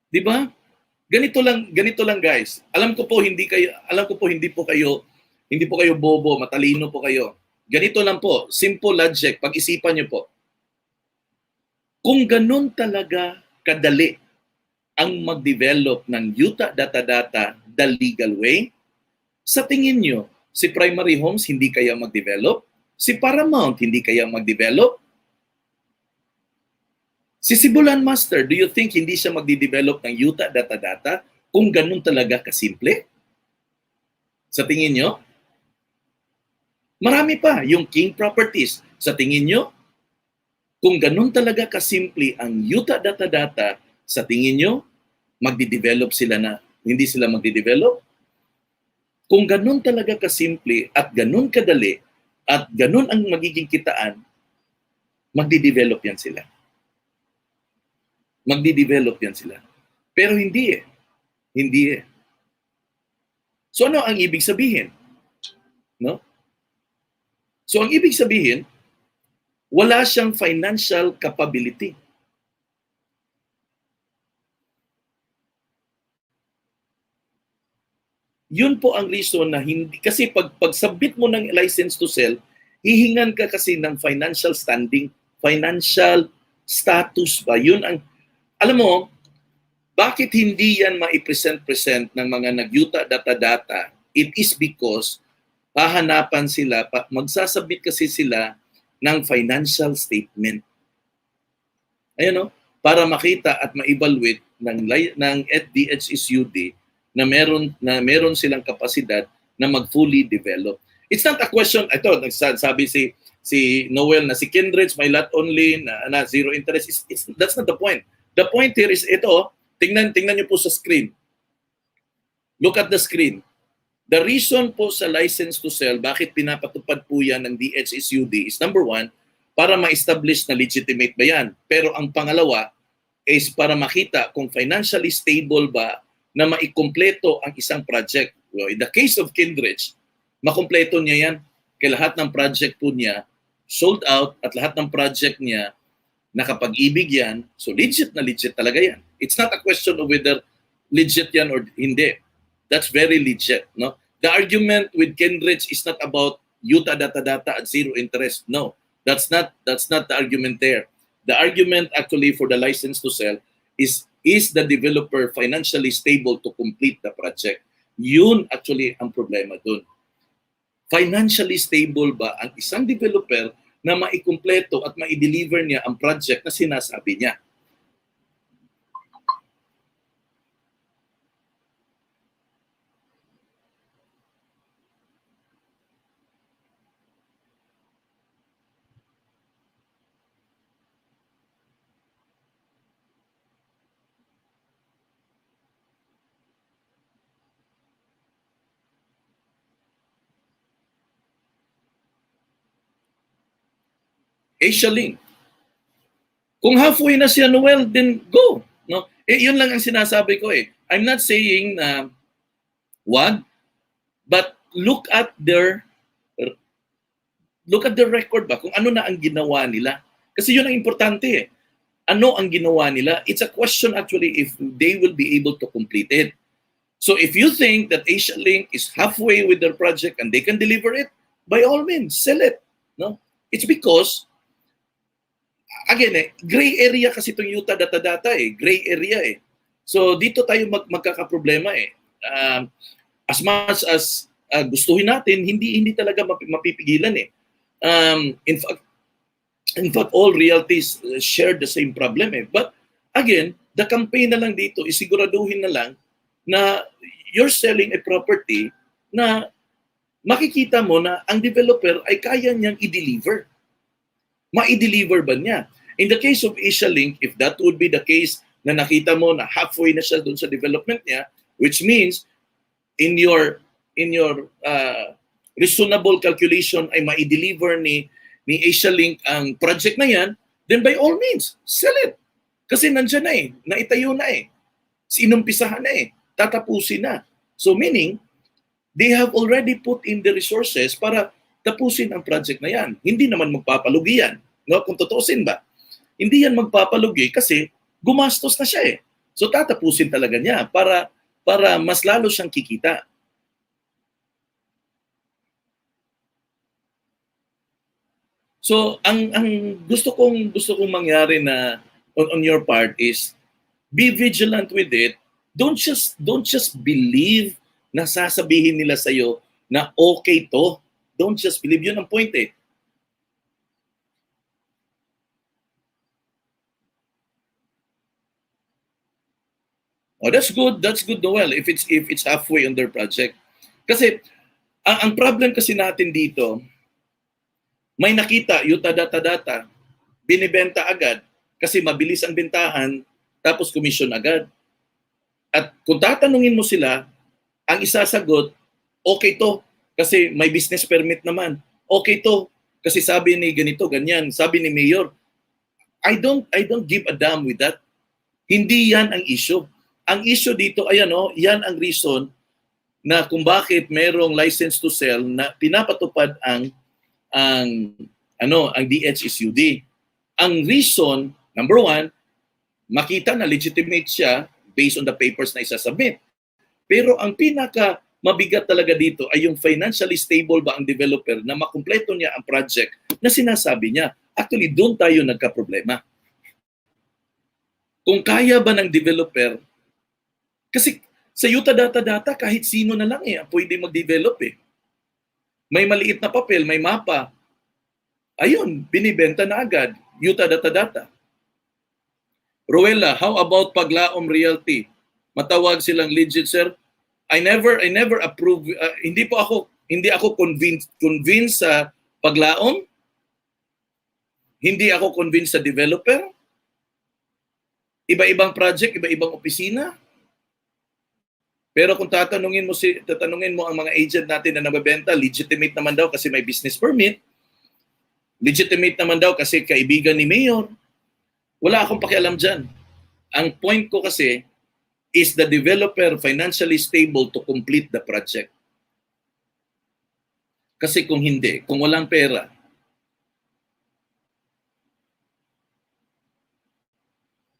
Di ba? Ganito lang guys. Alam ko po hindi po kayo bobo, matalino po kayo. Ganito lang po, simple logic, pag-isipan niyo po. Kung ganun talaga kadali ang mag-develop ng yuta data the legal way, sa tingin niyo, si Primary Homes hindi kaya mag-develop? Si Paramount hindi kaya mag-develop? Si Sibulan Master, do you think hindi siya magdi-develop ng yuta data kung ganun talaga kasimple? Sa tingin nyo? Marami pa, yung King Properties. Sa tingin nyo? Kung ganun talaga kasimple ang yuta data, sa tingin nyo, magdi-develop sila na hindi sila magdi-develop? Kung ganun talaga kasimple at ganun kadali at ganun ang magiging kitaan, magdi-develop yan sila. Magdi-develop yan sila. Pero hindi eh. Hindi eh. So ano ang ibig sabihin? No? So ang ibig sabihin, wala siyang financial capability. Yun po ang reason na hindi, kasi pag-submit mo ng license to sell, hihingan ka kasi ng financial standing, financial status ba? Yun ang, alam mo, bakit hindi yan ma-present ng mga nagyuta data? It is because hahanapan sila, magsasubmit kasi sila ng financial statement. Ayun, no? Para makita at ma-evaluate ng DHSUD na meron silang kapasidad na mag-fully develop. It's not a question, ito, nagsabi si Noel na si Kindred, may lot only, na zero interest. That's not the point. The point here is ito, tingnan niyo po sa screen. Look at the screen. The reason po sa license to sell, bakit pinapatupad po yan ng DHSUD is number one, para ma-establish na legitimate ba yan. Pero ang pangalawa is para makita kung financially stable ba na maikumpleto ang isang project. Well, in the case of Kindred, makumpleto niya yan. Kaya lahat ng project po niya sold out at lahat ng project niya nakapag-ibig yan. So legit na legit talaga yan. It's not a question of whether legit yan or hindi. That's very legit, no? The argument with Kindred is not about yuta data at zero interest. No, that's not the argument there. The argument actually for the license to sell is the developer financially stable to complete the project? Yun actually ang problema dun. Financially stable ba ang isang developer na maikumpleto at ma-deliver niya ang project na sinasabi niya? Asia Link. Kung halfway na siya, Noel, then go. No? Yun lang ang sinasabi ko eh. I'm not saying na wag, but look at their record ba, kung ano na ang ginawa nila. Kasi yun ang importante eh. Ano ang ginawa nila? It's a question actually if they will be able to complete it. So if you think that Asia Link is halfway with their project and they can deliver it, by all means, sell it. No? It's because, again gray area kasi itong Utah data eh. Gray area eh. So dito tayo magkakaproblema eh. As much as gustuhin natin, hindi talaga mapipigilan eh. In fact, all realties share the same problem eh. But again, the campaign na lang dito, isiguraduhin na lang na you're selling a property na makikita mo na ang developer ay kaya niyang i-deliver. Ma-i-deliver ba niya? In the case of Asia Link, if that would be the case na nakita mo na halfway na siya doon sa development niya, which means in your reasonable calculation ay ma-i-deliver ni Asia Link ang project na yan, then by all means, sell it. Kasi nandiyan na eh, naitayo na eh. Sinumpisahan na eh, tatapusin na. So meaning, they have already put in the resources para tapusin ang project na yan. Hindi naman magpapalugi yan. No? Kung tutusin ba? Hindi yan magpapalugi kasi gumastos na siya eh. So tatapusin talaga niya para mas lalo siyang kikita. So ang gusto kong mangyari na on your part is be vigilant with it. Don't just believe na sasabihin nila sa iyo na okay to. Don't just believe. Yun ang point eh. Oh, that's good. That's good, Noel. If it's halfway on their project. Kasi ang problem kasi natin dito, may nakita, Utah data, binibenta agad kasi mabilis ang bentahan, tapos commission agad. At kung tatanungin mo sila, ang isasagot, okay to kasi may business permit naman. Okay to kasi sabi ni ganito, ganyan. Sabi ni Mayor, I don't give a damn with that. Hindi yan ang issue. Ang issue dito, ayan yan ang reason na kung bakit merong license to sell na pinapatupad ang DHSUD. Ang reason, number one, makita na legitimate siya based on the papers na isasubmit. Pero ang pinaka mabigat talaga dito ay yung financially stable ba ang developer na makumpleto niya ang project na sinasabi niya. Actually, doon tayo nagka-problema. Kung kaya ba ng developer, kasi sa Utah data kahit sino na lang ang pwede mag-develop eh. May maliit na papel, may mapa. Ayun, binibenta na agad. Utah data. Ruela, how about Paglaom Realty? Matawag silang legit, sir. I never approve. Hindi ako convinced sa Paglaom. Hindi ako convinced sa developer. Iba-ibang project, iba-ibang opisina. Pero kung tatanungin mo ang mga agent natin na nabebenta, legitimate naman daw kasi may business permit. Legitimate naman daw kasi kaibigan ni Mayor. Wala akong pakialam dyan. Ang point ko kasi is the developer financially stable to complete the project. Kasi kung hindi, kung walang pera,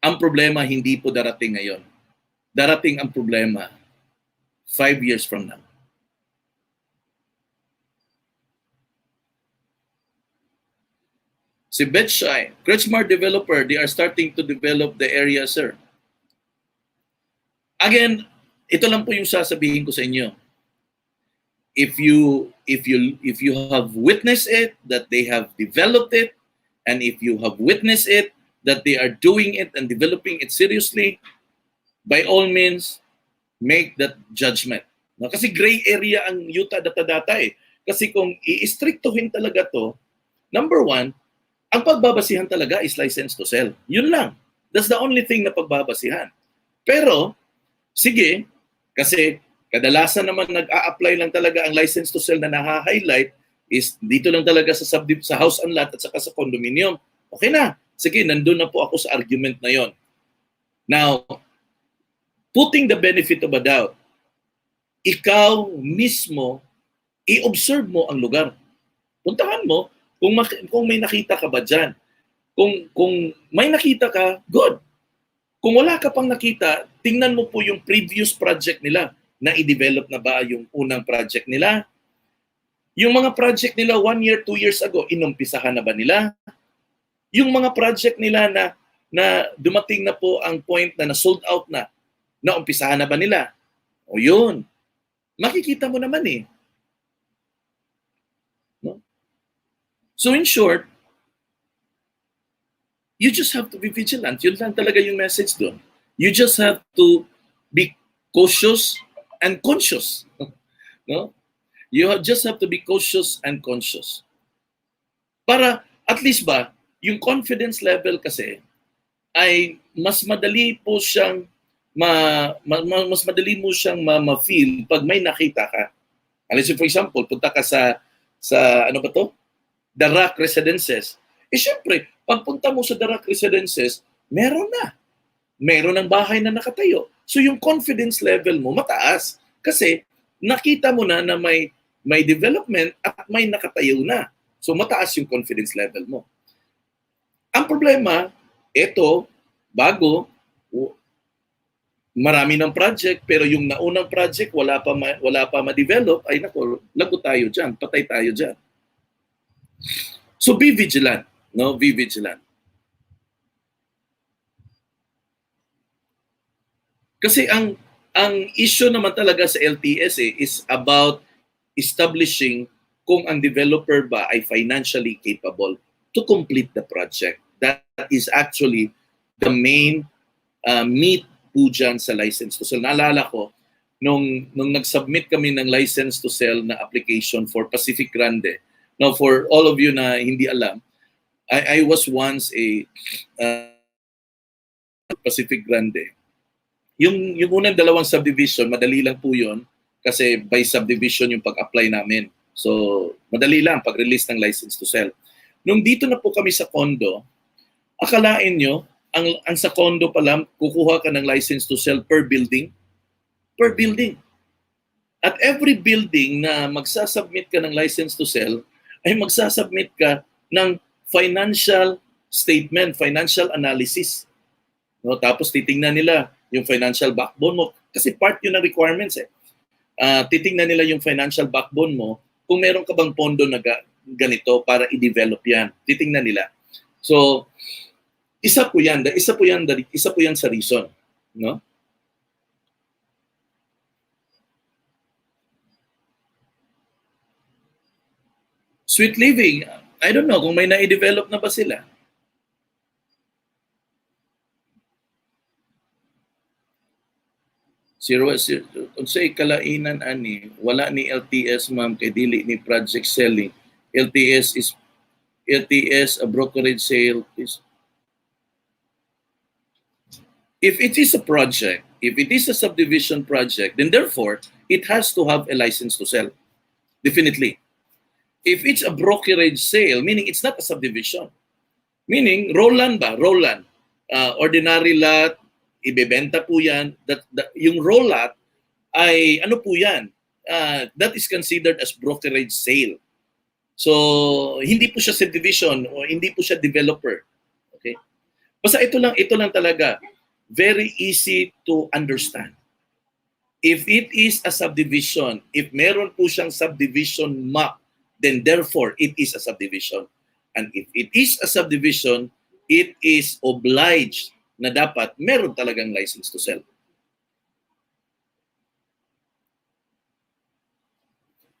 ang problema hindi po darating ngayon. Darating ang problema 5 years from now. Si Betshai, Kretschmar developer, they are starting to develop the area, sir. Again, ito lang po yung sasabihin ko sa inyo. If you have witnessed it, that they have developed it, and if you have witnessed it, that they are doing it and developing it seriously, by all means, make that judgment. No? Kasi gray area ang Utah data eh. Kasi kung i-strictohin talaga to, number one, ang pagbabasihan talaga is license to sell. Yun lang. That's the only thing na pagbabasihan. Pero, sige, kasi kadalasan naman nag-a-apply lang talaga ang license to sell na naha-highlight is dito lang talaga sa house and lot at saka sa condominium. Okay na. Sige, nandun na po ako sa argument na yon. Now, putting the benefit of a doubt, ikaw mismo, i-observe mo ang lugar. Puntahan mo kung may nakita ka ba dyan. Kung may nakita ka, good. Kung wala ka pang nakita, tingnan mo po yung previous project nila na i-develop na ba yung unang project nila. Yung mga project nila 1 year, 2 years ago, inumpisahan na ba nila? Yung mga project nila na dumating na po ang point na sold out na, naumpisahan na ba nila? O yun, makikita mo naman eh. No? So in short, you just have to be vigilant. Yun lang talaga yung message doon. You just have to be cautious and conscious. No? You just have to be cautious and conscious. Para at least ba, yung confidence level kasi ay mas madali po siyang mas madali mo siyang ma-feel pag may nakita ka. Unless, for example, punta ka sa ano ba to? The Rock Residences. Syempre, pagpunta mo sa The Rock Residences, meron na. Meron ng bahay na nakatayo. So yung confidence level mo mataas kasi nakita mo na may development at may nakatayo na. So mataas yung confidence level mo. Ang problema, ito, bago, marami ng project, pero yung naunang project wala pa ma-develop, ay nako, lagot tayo dyan, patay tayo dyan. So be vigilant, no? Be vigilant. Kasi ang issue naman talaga sa LTS is about establishing kung ang developer ba ay financially capable to complete the project. That is actually the main meat po dyan sa license to sell. Naalala ko, nung nag-submit kami ng license to sell na application for Pacific Grande. Now, for all of you na hindi alam, I was once a Pacific Grande. Yung unang dalawang subdivision, madali lang po yun kasi by subdivision yung pag-apply namin. So, madali lang pag-release ng license to sell. Nung dito na po kami sa condo, akalain nyo, ang sa condo pa lang, kukuha ka ng license to sell per building. Per building. At every building na magsasubmit ka ng license to sell, ay magsasubmit ka ng financial statement, financial analysis. No, tapos titingnan nila yung financial backbone mo. Kasi part yun ng requirements eh. Titingnan nila yung financial backbone mo kung meron ka bang pondo na ganito para i-develop yan. Titingnan nila. So, isa po yan sa reason. No? Sweet living, I don't know kung may na-develop na ba sila. Unsay kalainan ani wala ni LTS ma'am kay dili ni project selling. LTS a brokerage sale is. If it is a project, if it is a subdivision project, then therefore it has to have a license to sell. Definitely. If it's a brokerage sale, meaning it's not a subdivision. Meaning roll-land ba? Roll-land. Ordinary lot, ibebenta po yan. Yung roll lot ay ano po yan? That is considered as brokerage sale. So, hindi po siya subdivision o hindi po siya developer. Okay? Basta ito lang talaga. Very easy to understand. If it is a subdivision, if meron po siyang subdivision map, then therefore it is a subdivision. And if it is a subdivision, it is obliged na dapat meron talagang license to sell.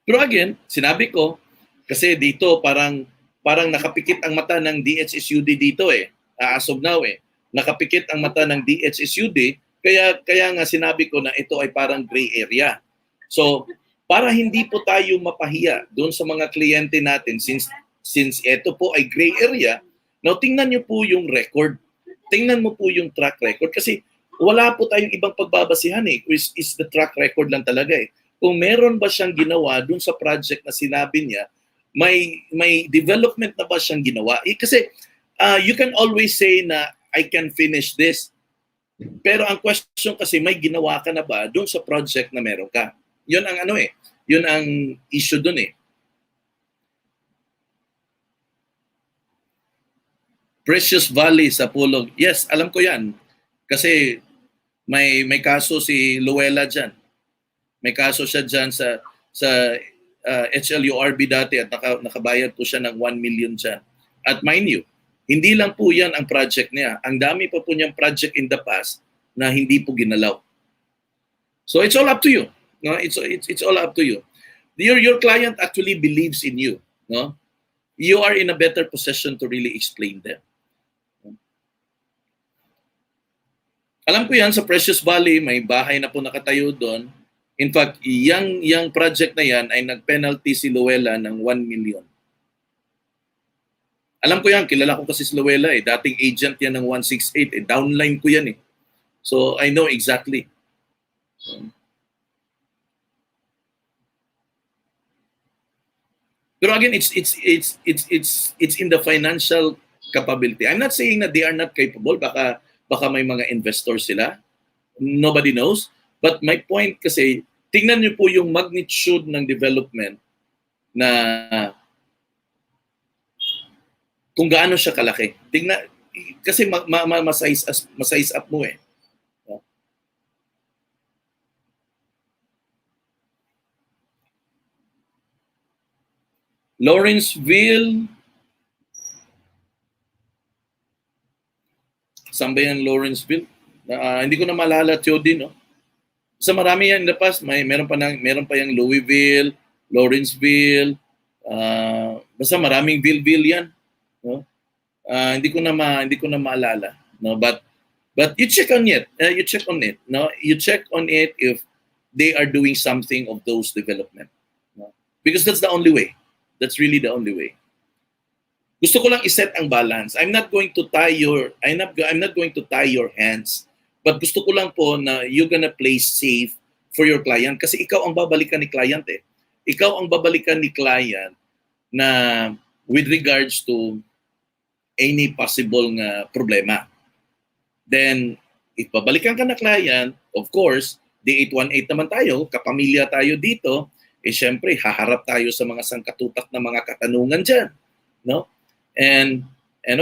Pero again, sinabi ko, kasi dito parang nakapikit ang mata ng DHSUD dito eh. As of now eh. Nakapikit ang mata ng DHSUD, kaya nga sinabi ko na ito ay parang gray area. So, para hindi po tayo mapahiya doon sa mga kliyente natin, since ito po ay gray area, now tingnan nyo po yung record. Tingnan mo po yung track record kasi wala po tayong ibang pagbabasihan eh, which is the track record lang talaga eh. Kung meron ba siyang ginawa doon sa project na sinabi niya may development na ba siyang ginawa? Kasi you can always say na I can finish this. Pero ang question kasi, may ginawa ka na ba doon sa project na meron ka? Yun ang ano eh. Yun ang issue doon eh. Precious Valley sa Pulog. Yes, alam ko yan. Kasi may kaso si Luella dyan. May kaso siya dyan sa HLURB dati at nakabayad po siya ng 1 million dyan. At mind you, hindi lang po yan ang project niya. Ang dami pa po niyang project in the past na hindi po ginalaw. So it's all up to you. No? It's all up to you. Your client actually believes in you. No? You are in a better position to really explain them. Alam ko yan, sa Precious Valley, may bahay na po nakatayo doon. In fact, yung project na yan ay nag-penalty si Luella ng 1 million. Alam ko yan, kilala ko kasi si Luella eh. Dating agent yan ng 168 eh. Downline ko yan eh. So I know exactly. Pero again, it's in the financial capability. I'm not saying that they are not capable. Baka may mga investors sila. Nobody knows. But my point kasi, tingnan niyo po yung magnitude ng development na kung gaano siya kalaki. Tingnan, kasi ma-size up mo eh. Lawrenceville. Saan ba yan, Lawrenceville? Hindi ko na maalala, Theody, no? Sa marami yan in the past, meron pa yung Louisville, Lawrenceville, basta maraming Ville yan, no? Hindi ko na maalala, no? But you check on it. You check on it, no? You check on it if they are doing something of those development, no? Because that's the only way. That's really the only way. Gusto ko lang iset ang balance. I'm not going to tie your hands. But gusto ko lang po na you're gonna play safe for your client kasi ikaw ang babalikan ni client eh. Ikaw ang babalikan ni client na with regards to any possible nga problema. Then if babalikan ka na client, of course, D818 naman tayo, kapamilya tayo dito, eh syempre haharap tayo sa mga sangkatutak na mga katanungan diyan, no? And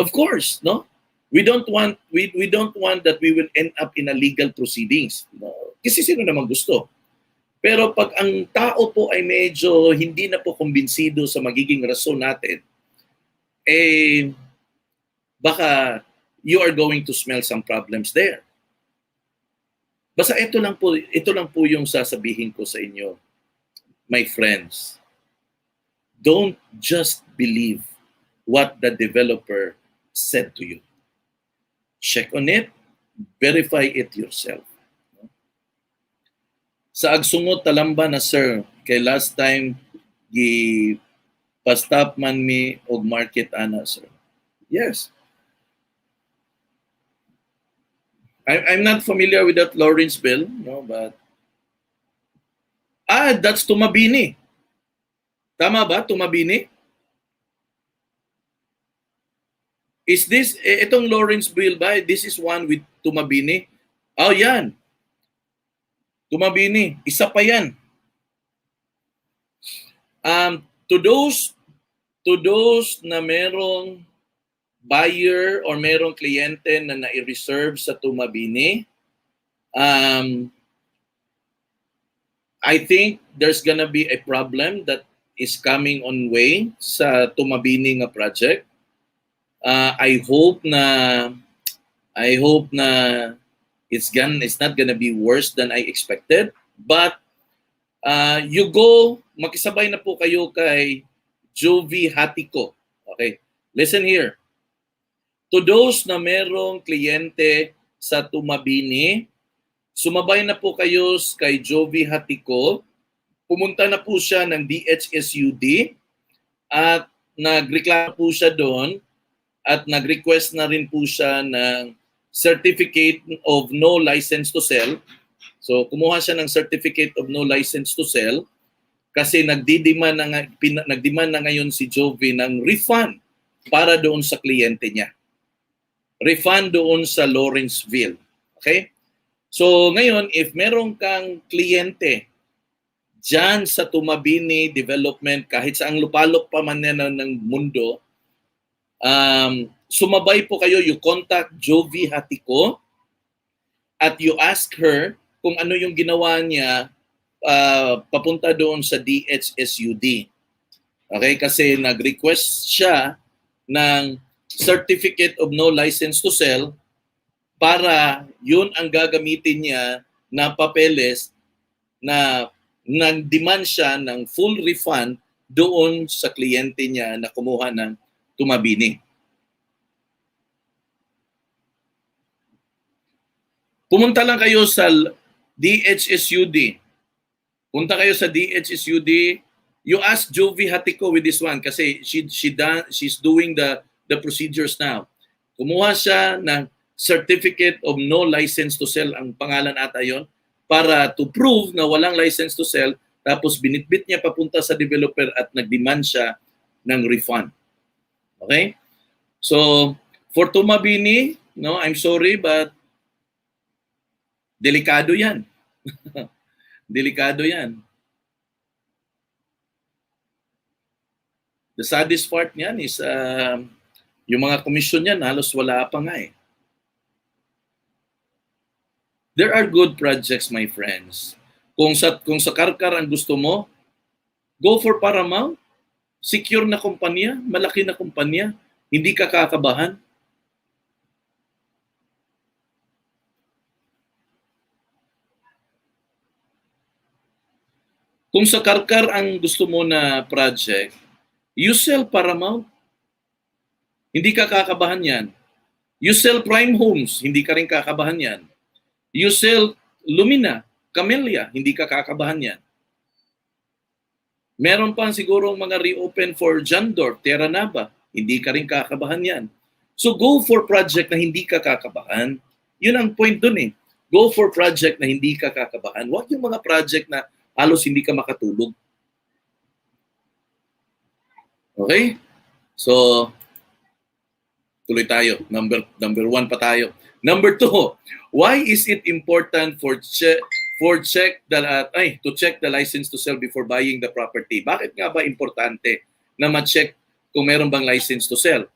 of course, no, we don't want that we will end up in a legal proceedings. No? Kasi sino naman gusto. Pero pag ang tao po ay medyo hindi na po kumbinsido sa magiging rason natin, eh baka you are going to smell some problems there. Basta ito lang po yung sasabihin ko sa inyo, my friends. Don't just believe what the developer said to you. Check on it, verify it yourself. Sa agsungot talamba na sir, kay last time pastap man mi og market ana sir. Yes. I'm not familiar with that Lawrenceville, no, but that's Tumabini. Tama ba, Tumabini? Is this, itong Lawrenceville ba, this is one with Tumabini? Oh, yan. Tumabini. Isa pa yan. To those na merong buyer or merong kliyente na nai-reserve sa Tumabini, I think there's gonna be a problem that is coming on way sa Tumabini nga project. I hope na it's not gonna be worse than I expected. But makisabay na po kayo kay Jovi Hatiko. Okay, listen here. To those na merong kliyente sa Tumabini, sumabay na po kayo kay Jovi Hatiko. Pumunta na po siya ng DHSUD at nagreklamo po siya doon. At nag-request na rin po siya ng Certificate of No License to Sell. So, kumuha siya ng Certificate of No License to Sell Kasi nagdemand na ngayon si Jovi ng refund para doon sa kliyente niya. Refund doon sa Lawrenceville. Okay? So ngayon, if meron kang kliyente dyan sa Tumabini Development, kahit saang lupalop pa man yan ng mundo, sumabay po kayo, you contact Jovi Hatiko at you ask her kung ano yung ginawa niya papunta doon sa DHSUD. Okay? Kasi nag-request siya ng Certificate of No License to Sell para yun ang gagamitin niya na papeles na nag-demand siya ng full refund doon sa kliyente niya na kumuha ng Tumabini. Pumunta lang kayo sa DHSUD. Punta kayo sa DHSUD. You ask Jovi Hatiko with this one kasi she's doing the procedures now. Kumuha siya ng Certificate of No License to Sell, ang pangalan ata yon, para to prove na walang license to sell, tapos binitbit niya papunta sa developer at nagdemand siya ng refund. Okay? So, for Tumabini, no, I'm sorry but delikado yan. Delikado yan. The saddest part niyan is yung mga komisyon niyan halos wala pa nga eh. There are good projects, my friends. Kung sa Karkar ang gusto mo, go for Paramount. Secure na kumpanya, malaki na kumpanya, hindi ka kakabahan. Kung sa Karkar ang gusto mo na project, you sell Paramount, hindi ka kakabahan yan. You sell Prime Homes, hindi ka rin kakabahan yan. You sell Lumina, Camellia, hindi ka kakabahan yan. Meron pa siguro mga reopen for Jandor, Terra Nova, hindi ka rin kakabahan yan. So go for project na hindi ka kakabahan. Yun ang point dun eh. Go for project na hindi ka kakabahan. Huwag yung mga project na halos hindi ka makatulog. Okay? So, tuloy tayo. Number 1 pa tayo. Number 2, why is it important to check the license to sell before buying the property? Bakit nga ba importante na ma-check kung meron bang license to sell?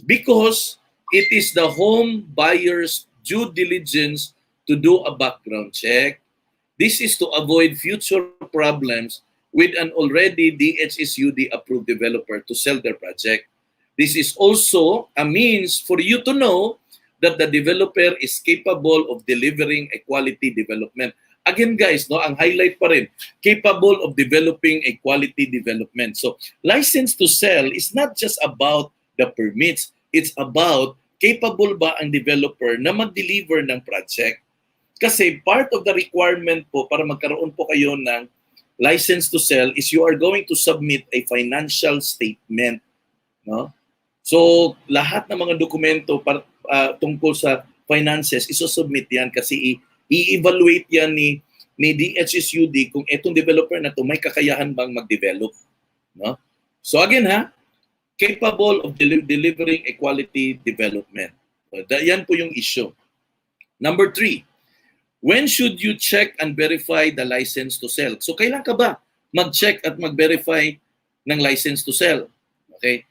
Because it is the home buyer's due diligence to do a background check. This is to avoid future problems with an already DHSUD approved developer to sell their project. This is also a means for you to know that the developer is capable of delivering a quality development. Again guys, no, ang highlight pa rin, capable of developing a quality development. So, license to sell is not just about the permits. It's about capable ba ang developer na mag-deliver ng project. Kasi part of the requirement po para magkaroon po kayo ng license to sell is you are going to submit a financial statement. No? So, lahat ng mga dokumento tungkol sa finances, isusubmit yan kasi i-evaluate yan ni DHSUD kung itong developer na to may kakayahan bang mag-develop. No? So again capable of delivering a quality development. So, yan po yung issue. Number 3, when should you check and verify the license to sell? So kailan ka ba mag-check at mag-verify ng license to sell? Okay?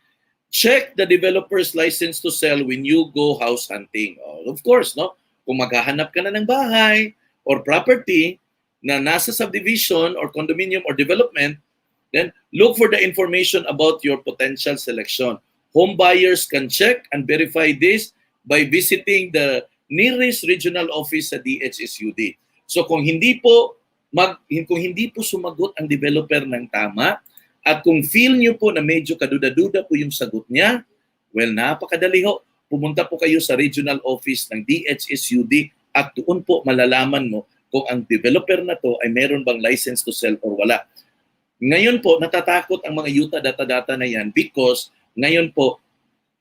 Check the developer's license to sell when you go house hunting. Of course, no? Kung maghahanap ka na ng bahay or property na nasa subdivision or condominium or development, then look for the information about your potential selection. Home buyers can check and verify this by visiting the nearest regional office sa DHSUD. So kung hindi po sumagot ang developer ng tama, at kung feel nyo po na medyo kaduda-duda po yung sagot niya, well, napakadali ho. Pumunta po kayo sa regional office ng DHSUD at doon po malalaman mo kung ang developer na to ay meron bang license to sell or wala. Ngayon po, natatakot ang mga yuta data-data na yan because ngayon po,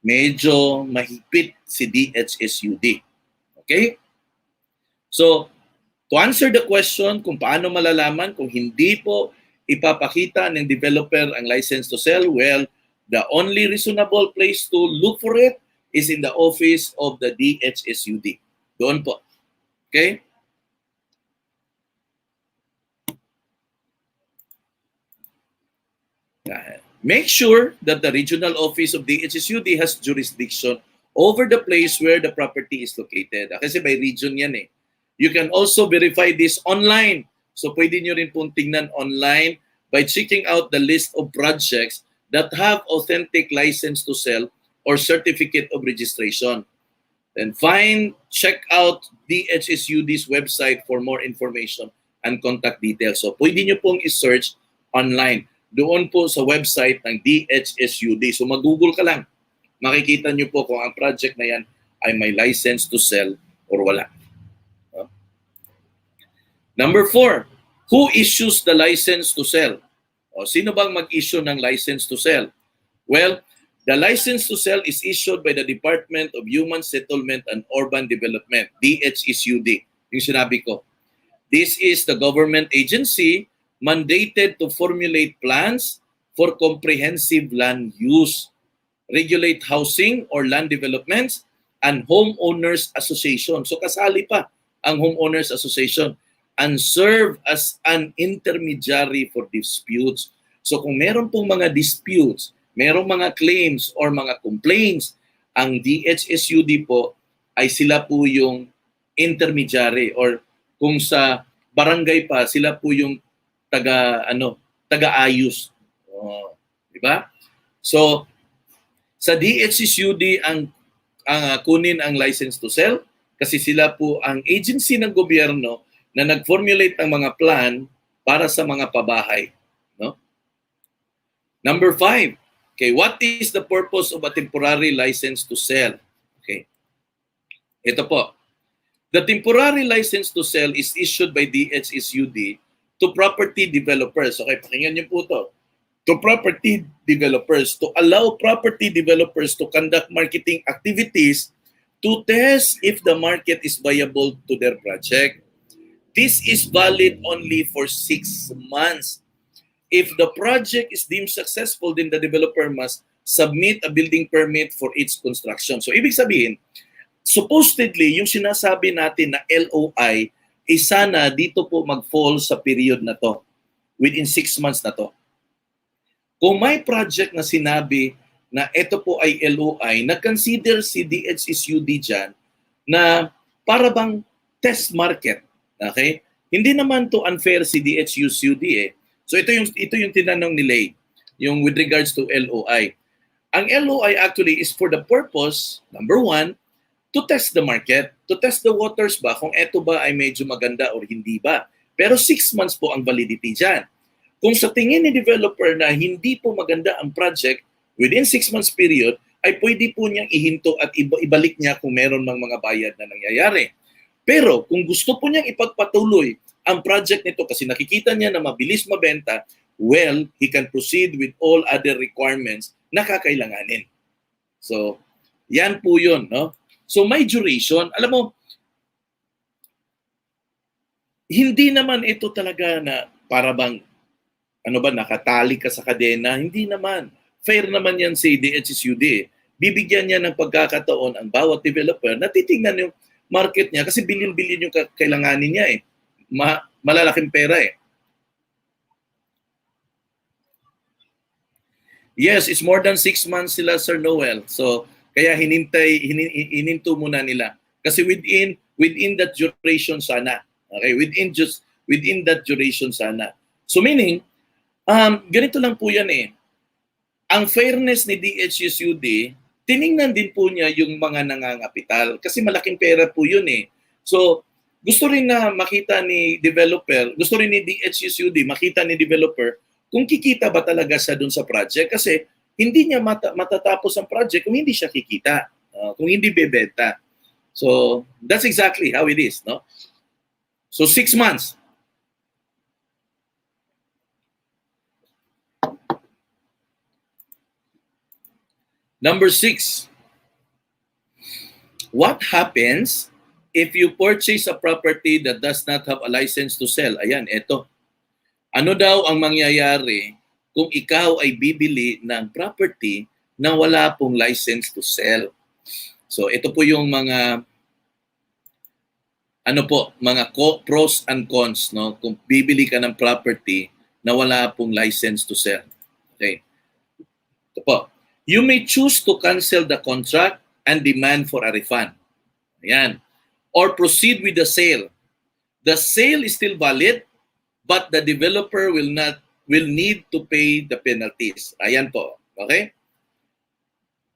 medyo mahigpit si DHSUD. Okay? So, to answer the question kung paano malalaman kung hindi po ipapakita ng developer ang license to sell? Well, the only reasonable place to look for it is in the office of the DHSUD. Doon po. Okay? Make sure that the regional office of DHSUD has jurisdiction over the place where the property is located. Kasi by region yan eh. You can also verify this online. So pwede nyo rin pong tingnan online by checking out the list of projects that have authentic license to sell or certificate of registration. Then check out DHSUD's website for more information and contact details. So pwede nyo pong i-search online. Doon po sa website ng DHSUD. So mag-google ka lang. Makikita nyo po kung ang project na yan ay may license to sell or wala. Number 4, who issues the license to sell? O, sino bang mag-issue ng license to sell? Well, the license to sell is issued by the Department of Human Settlement and Urban Development, DHSUD. Yung sinabi ko. This is the government agency mandated to formulate plans for comprehensive land use, regulate housing or land developments, and homeowners association. So kasali pa ang homeowners association and serve as an intermediary for disputes. So kung meron pong mga disputes, merong mga claims or mga complaints, ang DHSUD po ay sila po yung intermediary, or kung sa barangay pa, sila po yung taga-ayos. Di ba? So, sa DHSUD ang kunin ang license to sell kasi sila po ang agency ng gobyerno na nag-formulate ng mga plan para sa mga pabahay. No? Number 5, okay, what is the purpose of a temporary license to sell? Okay. Ito po. The temporary license to sell is issued by DHSUD to property developers. Okay, pakinggan niyo po ito. To property developers, to allow property developers to conduct marketing activities to test if the market is viable to their project. This is valid only for 6 months. If the project is deemed successful, then the developer must submit a building permit for its construction. So, ibig sabihin, supposedly, yung sinasabi natin na LOI, sana dito po mag-fall sa period na to, within 6 months na to. Kung may project na sinabi na ito po ay LOI, na-consider si DHSUD dyan na para bang test market. Okay? Hindi naman to unfair si DHSUD eh. So ito yung tinanong ni Lay, yung with regards to LOI. Ang LOI actually is for the purpose, number 1, to test the market, to test the waters ba, kung eto ba ay medyo maganda or hindi ba. Pero 6 months po ang validity dyan. Kung sa tingin ni developer na hindi po maganda ang project, within 6 months period, ay pwede po niyang ihinto at ibalik niya kung meron mang mga bayad na nangyayari. Pero kung gusto po niyang ipagpatuloy ang project nito kasi nakikita niya na mabilis mabenta, well, he can proceed with all other requirements na kakailanganin. So, yan po yun, no? So may duration. Alam mo, hindi naman ito talaga na para bang, nakatali ka sa kadena. Hindi naman. Fair naman yan si DHSUD. Bibigyan niya ng pagkakataon ang bawat developer na titingnan yung market niya kasi billion-billion yung kailanganin niya eh. Malalaking pera eh. Yes, it's more than 6 months sila, Sir Noel. So, kaya hininto muna nila. Kasi within that duration sana. Okay, within that duration sana. So meaning, ganito lang po yan eh. Ang fairness ni DHSUD, tiningnan din po niya yung mga nangangapital. Kasi malaking pera po yun eh. So, gusto rin na makita ni developer, gusto rin ni DHSUD makita ni developer kung kikita ba talaga siya dun sa project. Kasi hindi niya matatapos ang project kung hindi siya kikita, kung hindi bebenta. So, that's exactly how it is, no? So, 6 months. Number 6. What happens if you purchase a property that does not have a license to sell? Ayan, eto. Ano daw ang mangyayari kung ikaw ay bibili ng property na wala pong license to sell? So ito po yung mga mga pros and cons, no? Kung bibili ka ng property na wala pong license to sell. Okay. Ito po. You may choose to cancel the contract and demand for a refund. Ayan. Or proceed with the sale. The sale is still valid, but the developer will need to pay the penalties. Ayan po. Okay?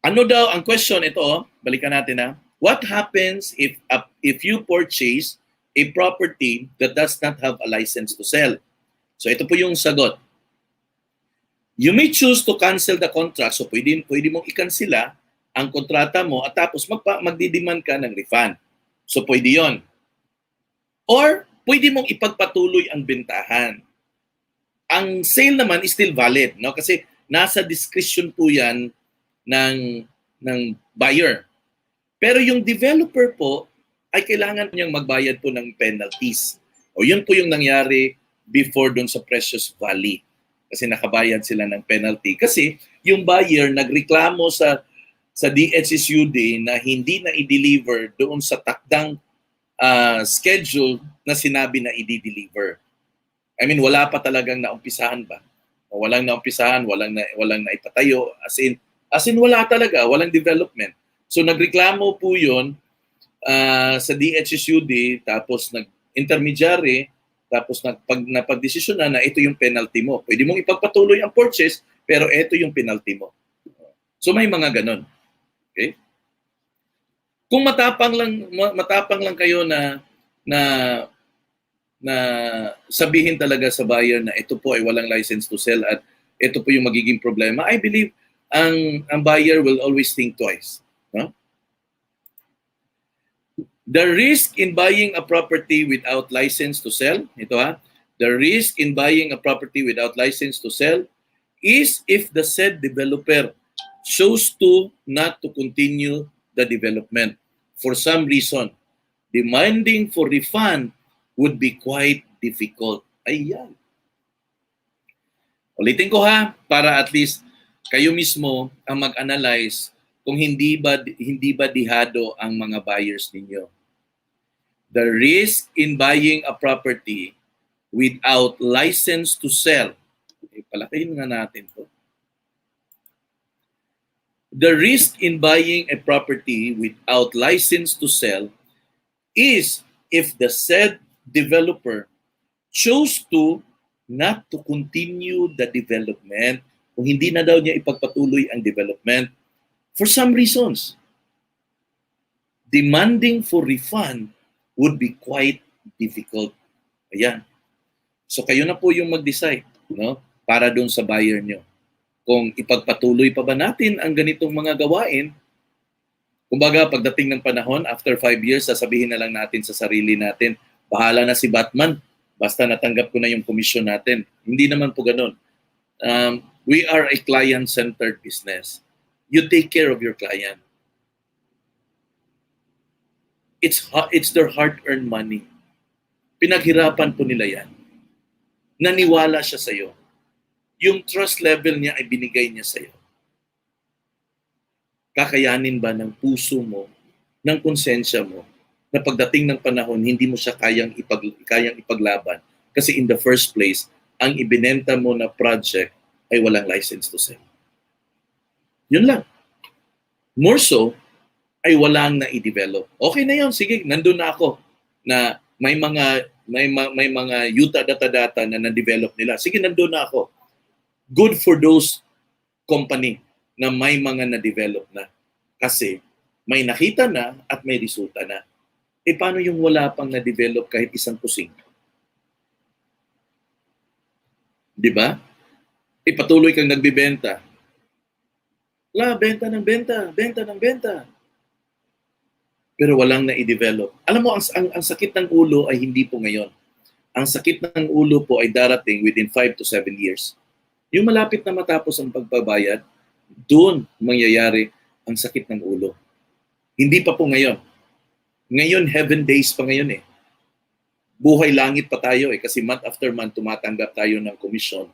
Ano daw ang question ito? Balikan natin na. What happens if you purchase a property that does not have a license to sell? So ito po yung sagot. You may choose to cancel the contract. So pwede mong i-cancela ang kontrata mo at tapos magdidemand ka ng refund. So pwede yon. Or pwede mong ipagpatuloy ang bentahan. Ang sale naman is still valid, no? Kasi nasa discretion po yan ng buyer. Pero yung developer po ay kailangan niyang magbayad po ng penalties. O yun po yung nangyari before doon sa Precious Valley. Kasi nakabayad sila ng penalty. Kasi yung buyer nagreklamo sa DHSUD na hindi na i-deliver doon sa takdang schedule na sinabi na i-deliver. I mean, wala pa talagang naumpisahan ba? Walang naumpisahan, walang naipatayo. As in wala talaga, walang development. So nagreklamo po yun sa DHSUD, tapos nag-intermediary, tapos napag-desisyon na ito yung penalty mo. Pwede mong ipagpatuloy ang purchase, pero ito yung penalty mo. So may mga ganon. Okay? Kung matapang lang kayo na sabihin talaga sa buyer na ito po ay walang license to sell at ito po yung magiging problema, I believe ang buyer will always think twice. No? The risk in buying a property without license to sell, the risk in buying a property without license to sell is if the said developer chose to not to continue the development for some reason. Demanding for refund would be quite difficult. Ayan. Ulitin ko ha, para at least kayo mismo ang mag-analyze kung hindi ba dihado ang mga buyers ninyo. The risk in buying a property without license to sell. Palakihin nga natin to. The risk in buying a property without license to sell is if the said developer chose to not to continue the development, kung hindi na daw niya ipagpatuloy ang development for some reasons. Demanding for refund would be quite difficult. Ayan. So kayo na po yung mag-decide, no? Para doon sa buyer nyo. Kung ipagpatuloy pa ba natin ang ganitong mga gawain, kumbaga pagdating ng panahon, after 5 years, sasabihin na lang natin sa sarili natin, bahala na si Batman, basta natanggap ko na yung commission natin. Hindi naman po ganun. We are a client-centered business. You take care of your client. It's their hard-earned money. Pinaghirapan po nila yan. Naniwala siya sa'yo. Yung trust level niya ay binigay niya sa'yo. Kakayanin ba ng puso mo, ng konsensya mo, na pagdating ng panahon, hindi mo siya kayang ipaglaban? Kasi in the first place, ang ibinenta mo na project ay walang license to sell. Yun lang. More so, ay walang na-i-develop. Okay na yun, sige, nandun na ako na may mga yuta data na na-develop nila. Sige, nandun na ako. Good for those company na may mga na-develop na. Kasi may nakita na at may resulta na. Eh paano yung wala pang na-develop kahit isang kusing? Di ba? Eh patuloy kang nagbibenta. Benta ng benta. Pero walang na-i-develop. Alam mo, ang sakit ng ulo ay hindi po ngayon. Ang sakit ng ulo po ay darating within 5 to 7 years. Yung malapit na matapos ang pagbabayad, doon mangyayari ang sakit ng ulo. Hindi pa po ngayon. Ngayon, heaven days pa ngayon eh. buhay langit pa tayo kasi month after month tumatanggap tayo ng commission.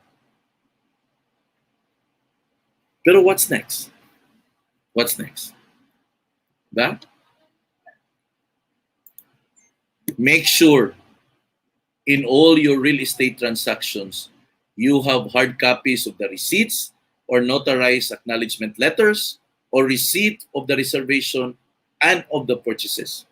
Pero what's next? What's next? Diba? Make sure in all your real estate transactions, you have hard copies of the receipts or notarized acknowledgement letters or receipt of the reservation and of the purchases.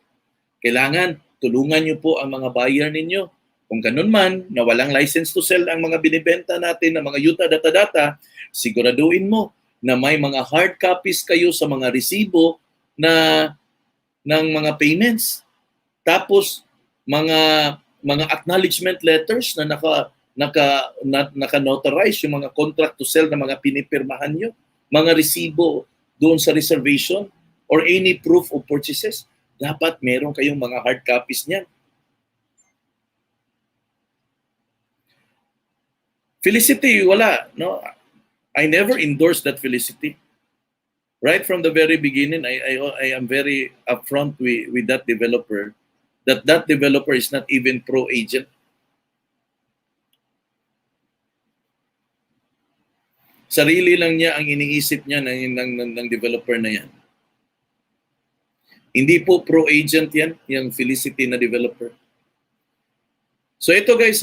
Kailangan tulungan niyo po ang mga buyer ninyo. Kung ganun man, na walang license to sell ang mga binibenta natin ng mga yuta data-data, siguraduhin mo na may mga hard copies kayo sa mga resibo na ng mga payments. Tapos mga acknowledgement letters na naka-notarize yung mga contract to sell na mga pinipirmahan nyo, mga resibo doon sa reservation or any proof of purchases, dapat meron kayong mga hard copies niyan. Felicity, wala. No? I never endorsed that Felicity. Right from the very beginning, I am very upfront with that developer that developer is not even pro-agent. Sarili lang niya ang iniisip niya ng developer na yan. Hindi po pro-agent yan, yung Felicity na developer. So ito guys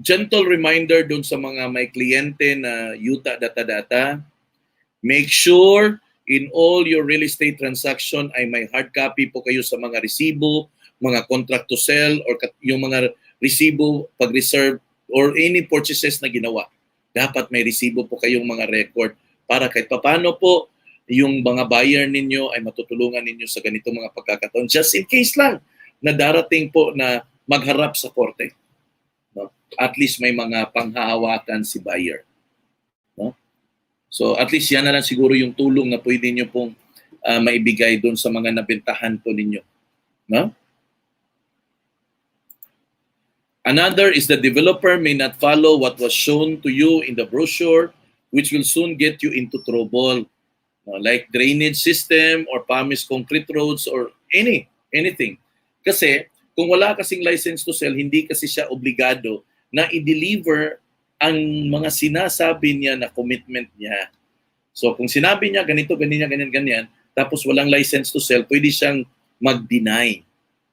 gentle reminder dun sa mga may kliyente na yuta data-data. Make sure in all your real estate transaction ay may hard copy po kayo sa mga resibo, mga contract to sell, or yung mga resibo pag-reserve or any purchases na ginawa. Dapat may resibo po kayong mga record para kahit papano po yung mga buyer ninyo ay matutulungan ninyo sa ganitong mga pagkakataon. Just in case lang na darating po na magharap sa korte. No? At least may mga panghahawakan si buyer. No? So at least yan na lang siguro yung tulong na pwede nyo pong maibigay doon sa mga nabentahan po ninyo. No? Another is the developer may not follow what was shown to you in the brochure, which will soon get you into trouble. Like drainage system or promised concrete roads or anything. Kasi kung wala kasing license to sell, hindi kasi siya obligado na i-deliver ang mga sinasabi niya na commitment niya. So kung sinabi niya ganito, ganyan, tapos walang license to sell, pwede siyang mag-deny.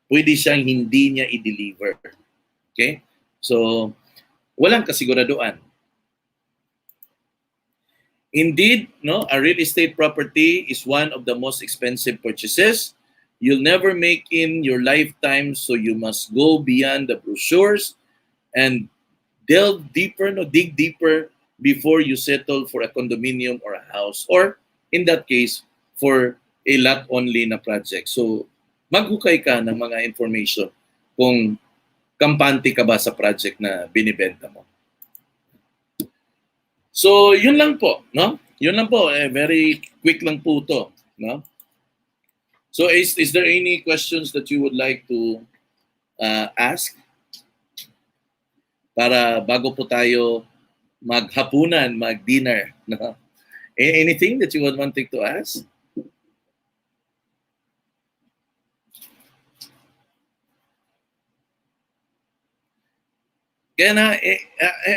Pwede siyang hindi niya i-deliver. Okay? So walang kasiguraduan. Indeed, no, a real estate property is one of the most expensive purchases you'll never make in your lifetime, so you must go beyond the brochures and dig deeper before you settle for a condominium or a house, or in that case, for a lot only na project. So, maghukay ka ng mga information kung kampante ka ba sa project na binibenta mo. So, yun lang po, no? Yun lang po, very quick lang po to, no? So, is there any questions that you would like to ask? Para bago po tayo maghapunan, mag-dinner. No? Anything that you would want to ask? Kaya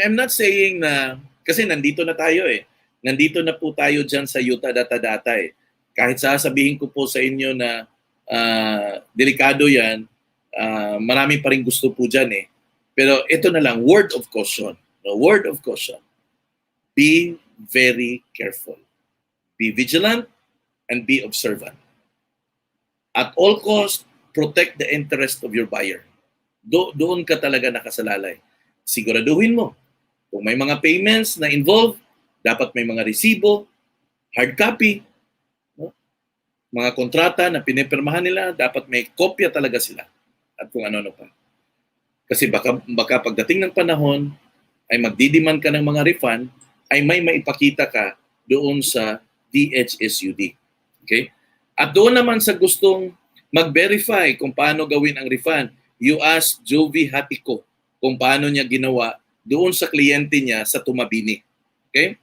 I'm not saying na, kasi nandito na tayo Nandito na po tayo dyan sa yuta data-data Kahit sasabihin ko po sa inyo na delikado yan, marami pa rin gusto po dyan Pero ito na lang, word of caution. No, word of caution. Be very careful. Be vigilant and be observant. At all costs, protect the interest of your buyer. Doon ka talaga nakasalalay. Siguraduhin mo. Kung may mga payments na involved, dapat may mga resibo, hard copy, no? Mga kontrata na pinipirmahan nila, dapat may kopya talaga sila. At kung ano-ano pa. Kasi baka pagdating ng panahon ay magdidiman ka ng mga refund, ay may maipakita ka doon sa DHSUD. Okay? At doon naman sa gustong mag-verify kung paano gawin ang refund, you ask Jovi Hatiko kung paano niya ginawa doon sa kliyente niya sa Tumabini. Okay?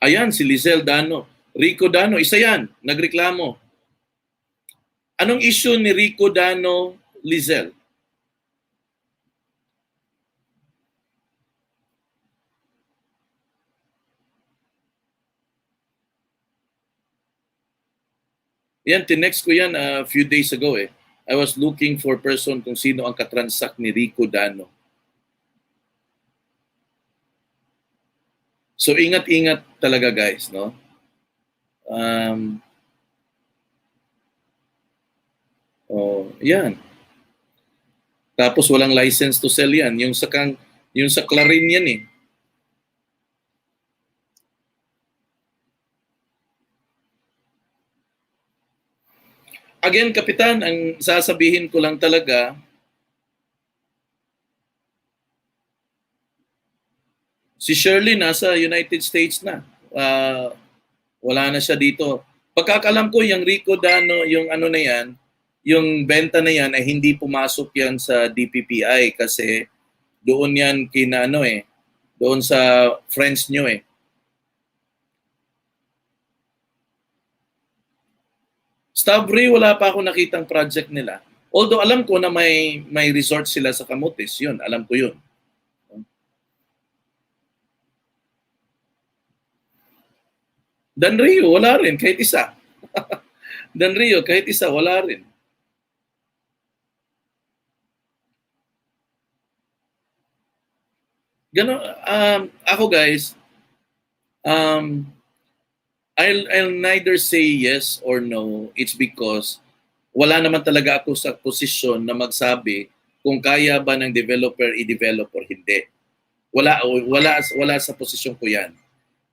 Ayan, si Lizelle Dano. Rico Dano, isa yan, nagreklamo. Anong issue ni Rico Dano Lizel? Yan, tinext ko yan a few days ago eh. I was looking for person kung sino ang katransact ni Rico Dano. So ingat-ingat talaga guys, no? Yan. Tapos walang license to sell yan. Yung sa Clarin yan eh. Again, Kapitan, ang sasabihin ko lang talaga, si Shirley nasa United States na. Wala na siya dito. Pagkakalam ko, yung Rico Dano, yung ano na yan, yung benta na yan ay hindi pumasok yan sa DPPI kasi doon yan kina ano eh, doon sa friends nyo eh. Stabri, wala pa ako nakitang project nila. Although alam ko na may resort sila sa Camotes, yun, alam ko yun. Dan Rio, wala rin, kahit isa. Dan Rio, kahit isa, wala rin. Gano, ako guys, I'll neither say yes or no. It's because wala naman talaga ako sa posisyon na magsabi kung kaya ba ng developer i-develop or hindi. Wala sa posisyon ko 'yan.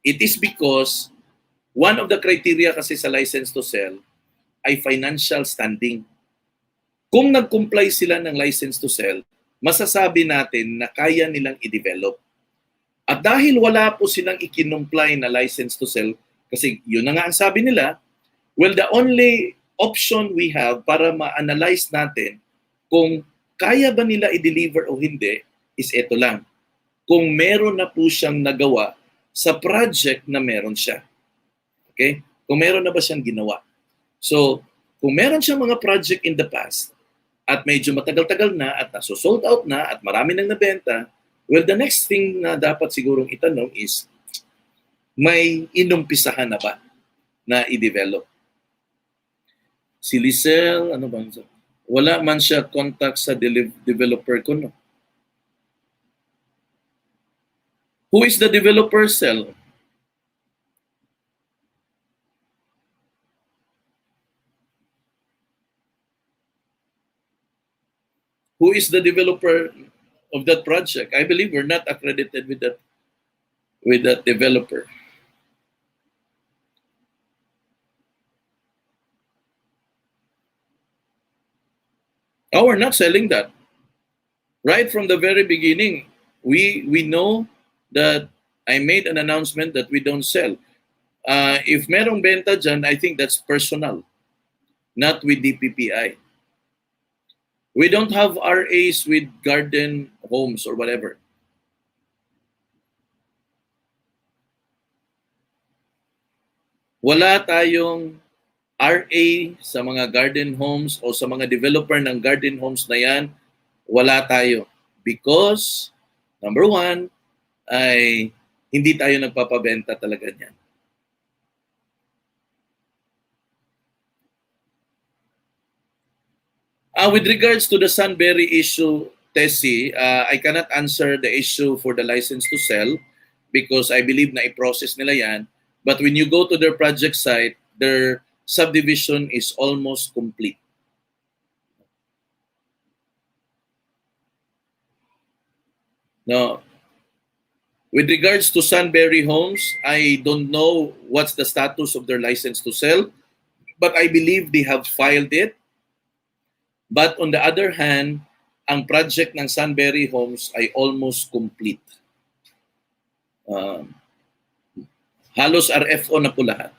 It is because one of the criteria kasi sa license to sell ay financial standing. Kung nag-comply sila ng license to sell, masasabi natin na kaya nilang i-develop. At dahil wala po silang i-comply na license to sell, kasi yun na nga ang sabi nila, well, the only option we have para ma-analyze natin kung kaya ba nila i-deliver o hindi is ito lang. Kung meron na po siyang nagawa sa project na meron siya. Okay? Kung meron na ba siyang ginawa. So, kung meron siyang mga project in the past at medyo matagal-tagal na at naso-sold out na at marami nang nabenta, well, the next thing na dapat sigurong itanong is, may inumpisahan na ba na i-develop? Si Lizel, ano bang wala man siya contact sa developer ko, no? Who is the developer, Sel? Who is the developer of that project? I believe we're not accredited with that developer. Oh, we're not selling that. Right from the very beginning, we know that I made an announcement that we don't sell. If merong benta dyan, I think that's personal, not with DPPI. We don't have RAs with garden homes or whatever. Wala tayong RA sa mga garden homes o sa mga developer ng garden homes na yan, wala tayo. Because, number one, ay hindi tayo nagpapabenta talaga niyan. With regards to the Sunbury issue, Tessie, I cannot answer the issue for the license to sell because I believe na i-process nila yan. But when you go to their project site, their subdivision is almost complete. Now, with regards to Sunbury Homes, I don't know what's the status of their license to sell, but I believe they have filed it. But on the other hand, ang project ng Sunbury Homes ay almost complete. Halos RFO na po lahat.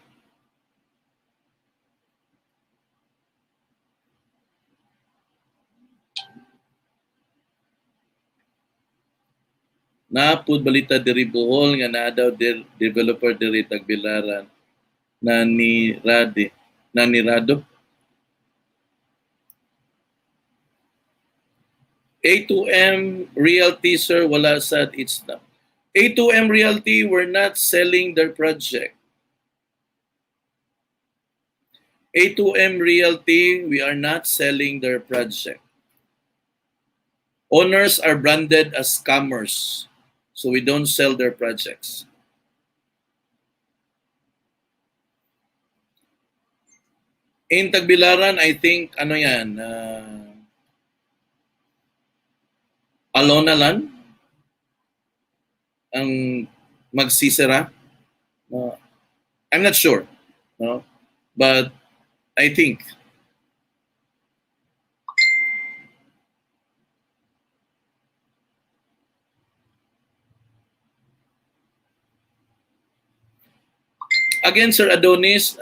Napud balita diri Bohol nga naa daw developer diri Tagbilaran na ni Rado. A2M Realty, sir, wala sa it's not. A2M Realty, we're not selling their project. A2M Realty, we are not selling their project. Owners are branded as scammers, so we don't sell their projects. In Tagbilaran, I think, ano yan, Alona Lan ang magsisira. I'm not sure, no? But I think again, Sir Adonis,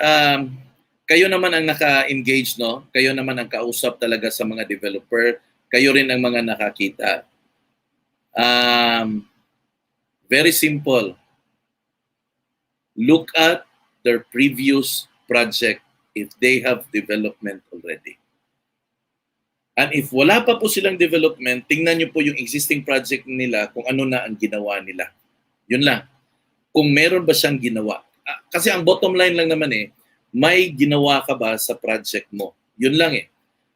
kayo naman ang naka-engage, no? Kayo naman ang kausap talaga sa mga developer. Kayo rin ang mga nakakita. Very simple. Look at their previous project if they have development already. And if wala pa po silang development, tingnan nyo po yung existing project nila kung ano na ang ginawa nila. Yun lang. Kung meron ba siyang ginawa. Kasi ang bottom line lang naman may ginawa ka ba sa project mo? Yun lang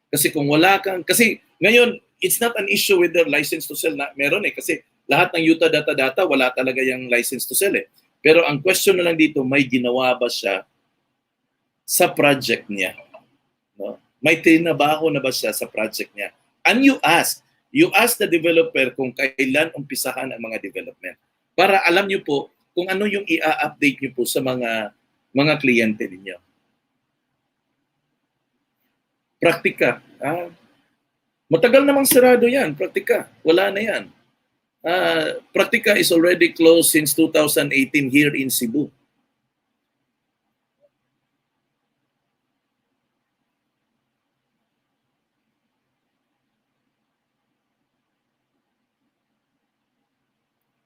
Kasi kung wala kang, kasi ngayon, it's not an issue with the license to sell. Meron kasi lahat ng Utah data wala talaga yung license to sell Pero ang question na lang dito, may ginawa ba siya sa project niya? No? May tinabaho na ba siya sa project niya? And you ask the developer kung kailan umpisahan ang mga development. Para alam niyo po kung ano yung i-update niyo po sa mga kliyente ninyo. Praktika. Matagal namang sarado yan. Praktika. Wala na yan. Praktika is already closed since 2018 here in Cebu.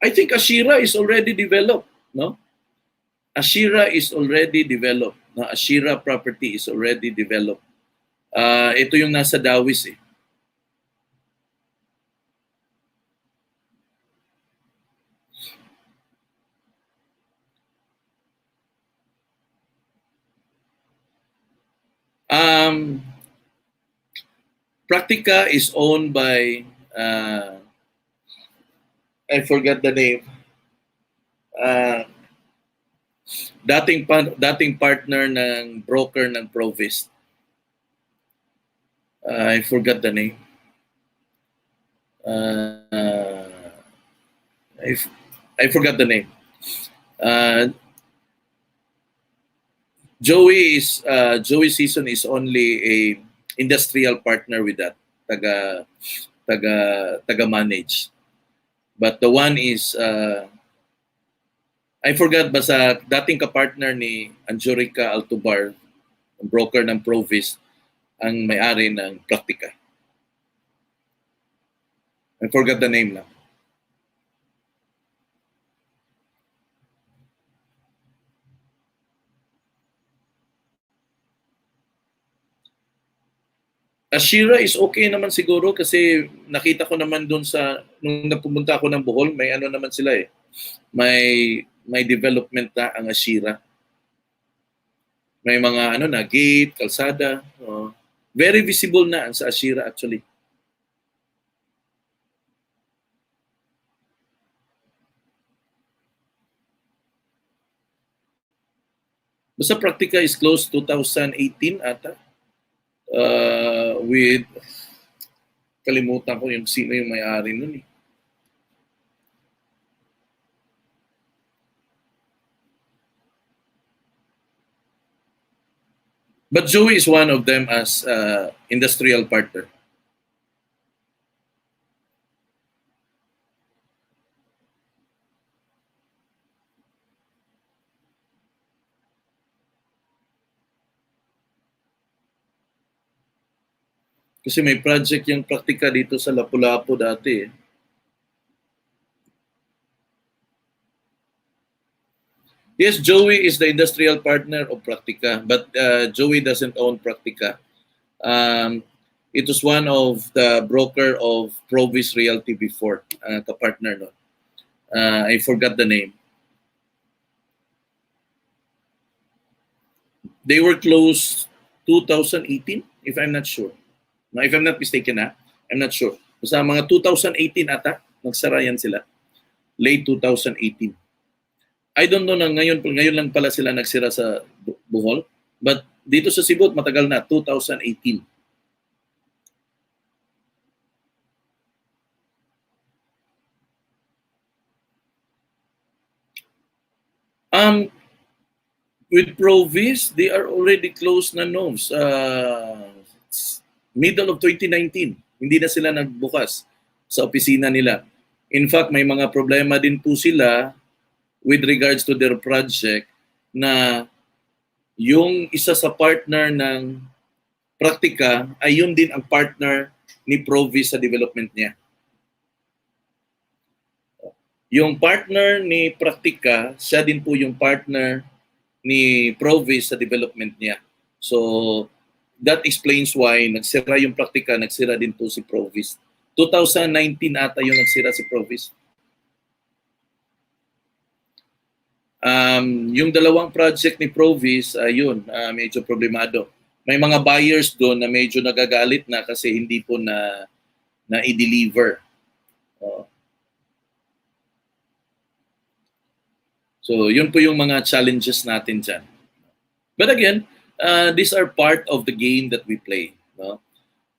I think Ashira is already developed, no? Ashira is already developed. No? Ashira property is already developed. Ito yung nasa Dawis Praktika is owned by I forgot the name. Dating partner ng broker ng Provist. I forgot the name. I forgot the name. Joey Season is only a industrial partner with that taga manage. But the one is I forgot basta dating kapartner ni Anjurica Altubar, ang broker ng Provist, ang may-ari ng Praktika. I forgot the name lang. Ashira is okay naman siguro kasi nakita ko naman doon sa nung nagpumunta ako ng Bohol, may ano naman sila may development na ang Ashira. May mga ano na gate, kalsada, very visible na ang sa Ashira actually. Basta Praktika is closed 2018 ata. With kalimutan ko yung sino yung may-ari nun But Joey is one of them as industrial partner. Kasi may project yung Praktika dito sa Lapu-Lapu dati Yes, Joey is the industrial partner of Praktika, but Joey doesn't own Praktika. It was one of the broker of Provis Realty before, kapartner no. I forgot the name. They were closed 2018, if I'm not sure. No, if I'm not mistaken I'm not sure. Basta mga 2018 ata, nagsara yan sila. Late 2018. I don't know na ngayon lang pala sila nagsira sa Bohol. But dito sa Cebu, matagal na, 2018. With Provis, they are already closed na no. Middle of 2019. Hindi na sila nagbukas sa opisina nila. In fact, may mga problema din po sila with regards to their project na yung isa sa partner ng Praktika ay yun din ang partner ni Provis sa development niya. Yung partner ni Praktika, siya din po yung partner ni Provis sa development niya. So, that explains why nagsira yung Praktika, nagsira din po si Provis. 2019 ata yung nagsira si Provis. Yung dalawang project ni Provis, ayun, medyo problemado. May mga buyers doon na medyo nagagalit na kasi hindi po na i-deliver. So, yun po yung mga challenges natin dyan. But again, these are part of the game that we play. No?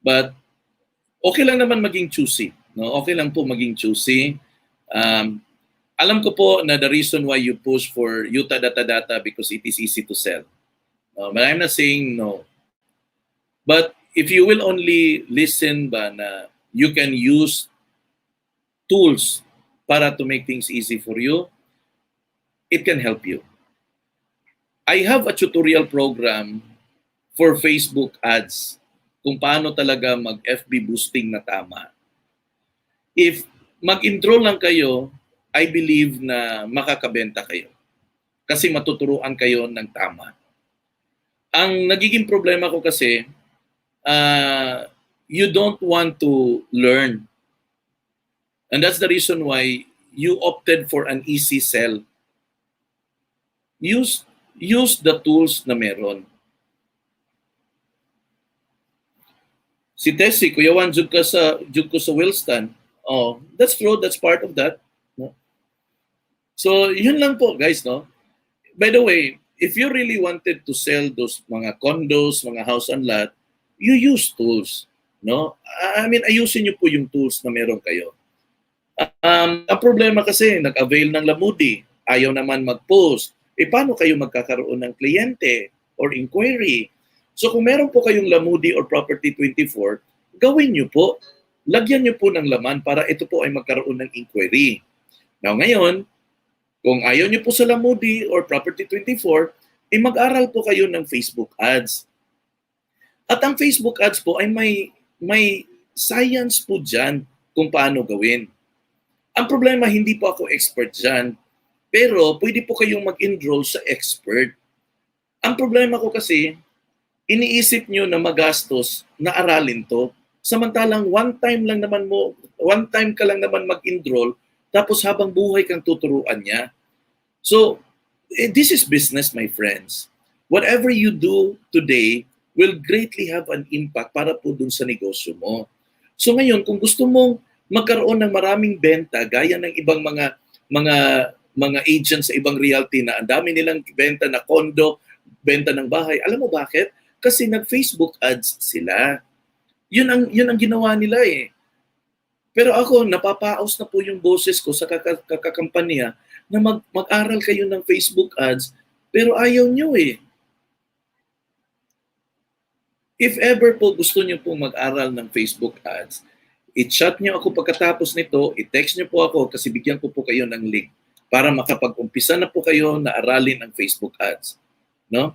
But okay lang naman maging choosy. No? Okay lang po maging choosy. Alam ko po na the reason why you push for Utah data because it is easy to sell. But I'm not saying no. But if you will only listen ba na you can use tools para to make things easy for you, it can help you. I have a tutorial program for Facebook ads kung paano talaga mag-FB boosting na tama. If mag-enroll lang kayo, I believe na makakabenta kayo. Kasi matuturuan kayo ng tama. Ang nagiging problema ko kasi, you don't want to learn. And that's the reason why you opted for an easy sell. Use the tools na meron. Si Tessie, Kuya Juan, jud ko sa Wilston. Oh, that's true. That's part of that. No? So, yun lang po, guys, no? By the way, if you really wanted to sell those mga condos, mga house and lot, you use tools, no? I mean, ayusin niyo po yung tools na meron kayo. Ang problema kasi, nag-avail ng Lamudi, ayaw naman mag-post. Paano kayo magkakaroon ng kliyente or inquiry? So kung meron po kayong Lamudi or Property 24, gawin nyo po. Lagyan nyo po ng laman para ito po ay magkaroon ng inquiry. Now ngayon, kung ayaw nyo po sa Lamudi or Property 24, mag-aral po kayo ng Facebook ads. At ang Facebook ads po ay may science po dyan kung paano gawin. Ang problema, hindi po ako expert dyan. Pero pwede po kayong mag-enroll sa expert. Ang problema ko kasi, iniisip nyo na magastos na aralin to. Samantalang one time ka lang naman mag-enroll, tapos habang buhay kang tuturuan niya. So, this is business, my friends. Whatever you do today will greatly have an impact para po dun sa negosyo mo. So ngayon, kung gusto mong magkaroon ng maraming benta, gaya ng ibang mga agents sa ibang realty na ang dami nilang benta na condo, benta ng bahay. Alam mo bakit? Kasi nag-Facebook ads sila. Yun ang ginawa nila eh. Pero ako, napapaos na po yung boses ko sa kakampanya na mag-aral kayo ng Facebook ads, pero ayaw nyo eh. If ever po gusto nyo po mag-aral ng Facebook ads, i-chat nyo ako pagkatapos nito, i-text nyo po ako kasi bigyan ko po kayo ng link para makapag-umpisa na po kayo na aralin ang Facebook ads. No?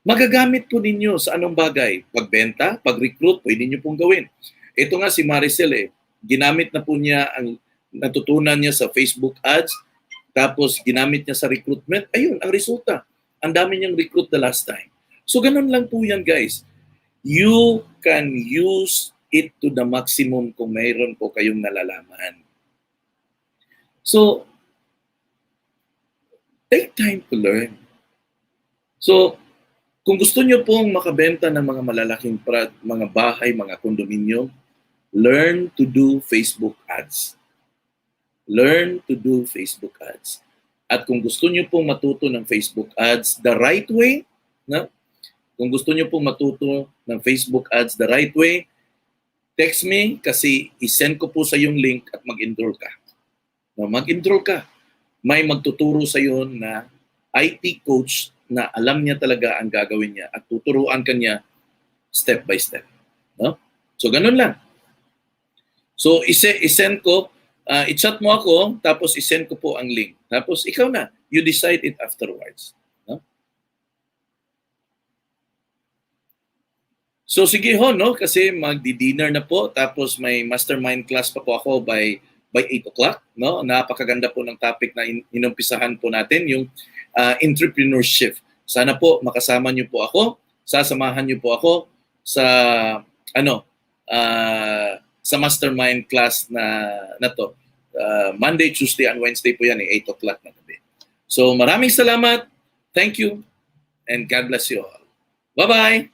Magagamit po ninyo sa anong bagay. Pagbenta, pag-recruit, pwede nyo pong gawin. Ito nga si Maricel ginamit na po niya ang natutunan niya sa Facebook ads, tapos ginamit niya sa recruitment. Ayun, ang resulta. Ang dami niyang recruit the last time. So ganun lang po yan, guys. You can use it to the maximum kung mayroon po kayong nalalaman. So, take time to learn. So, kung gusto nyo pong makabenta ng mga malalaking mga bahay, mga kondominyo, learn to do Facebook ads. Learn to do Facebook ads. At kung gusto nyo pong matuto ng Facebook ads the right way, no? Kung gusto nyo pong matuto ng Facebook ads the right way, text me kasi isend ko po sa yung link at mag-enroll ka. No, mag-enroll ka. May magtuturo sa iyo na IT coach na alam niya talaga ang gagawin niya at tuturuan ka niya step by step. No? So, ganun lang. So, isend ko, i-chat mo ako, tapos isend ko po ang link. Tapos, ikaw na. You decide it afterwards. No? So, sige ho, no? Kasi magdi-dinner na po, tapos may mastermind class pa po ako by 8 o'clock. No? Napakaganda po ng topic na inumpisahan po natin, yung entrepreneurship. Sana po makasama niyo po ako, sasamahan niyo po ako sa sa mastermind class na to. Monday, Tuesday, and Wednesday po yan, 8 o'clock na gabi. So maraming salamat, thank you, and God bless you all. Bye-bye!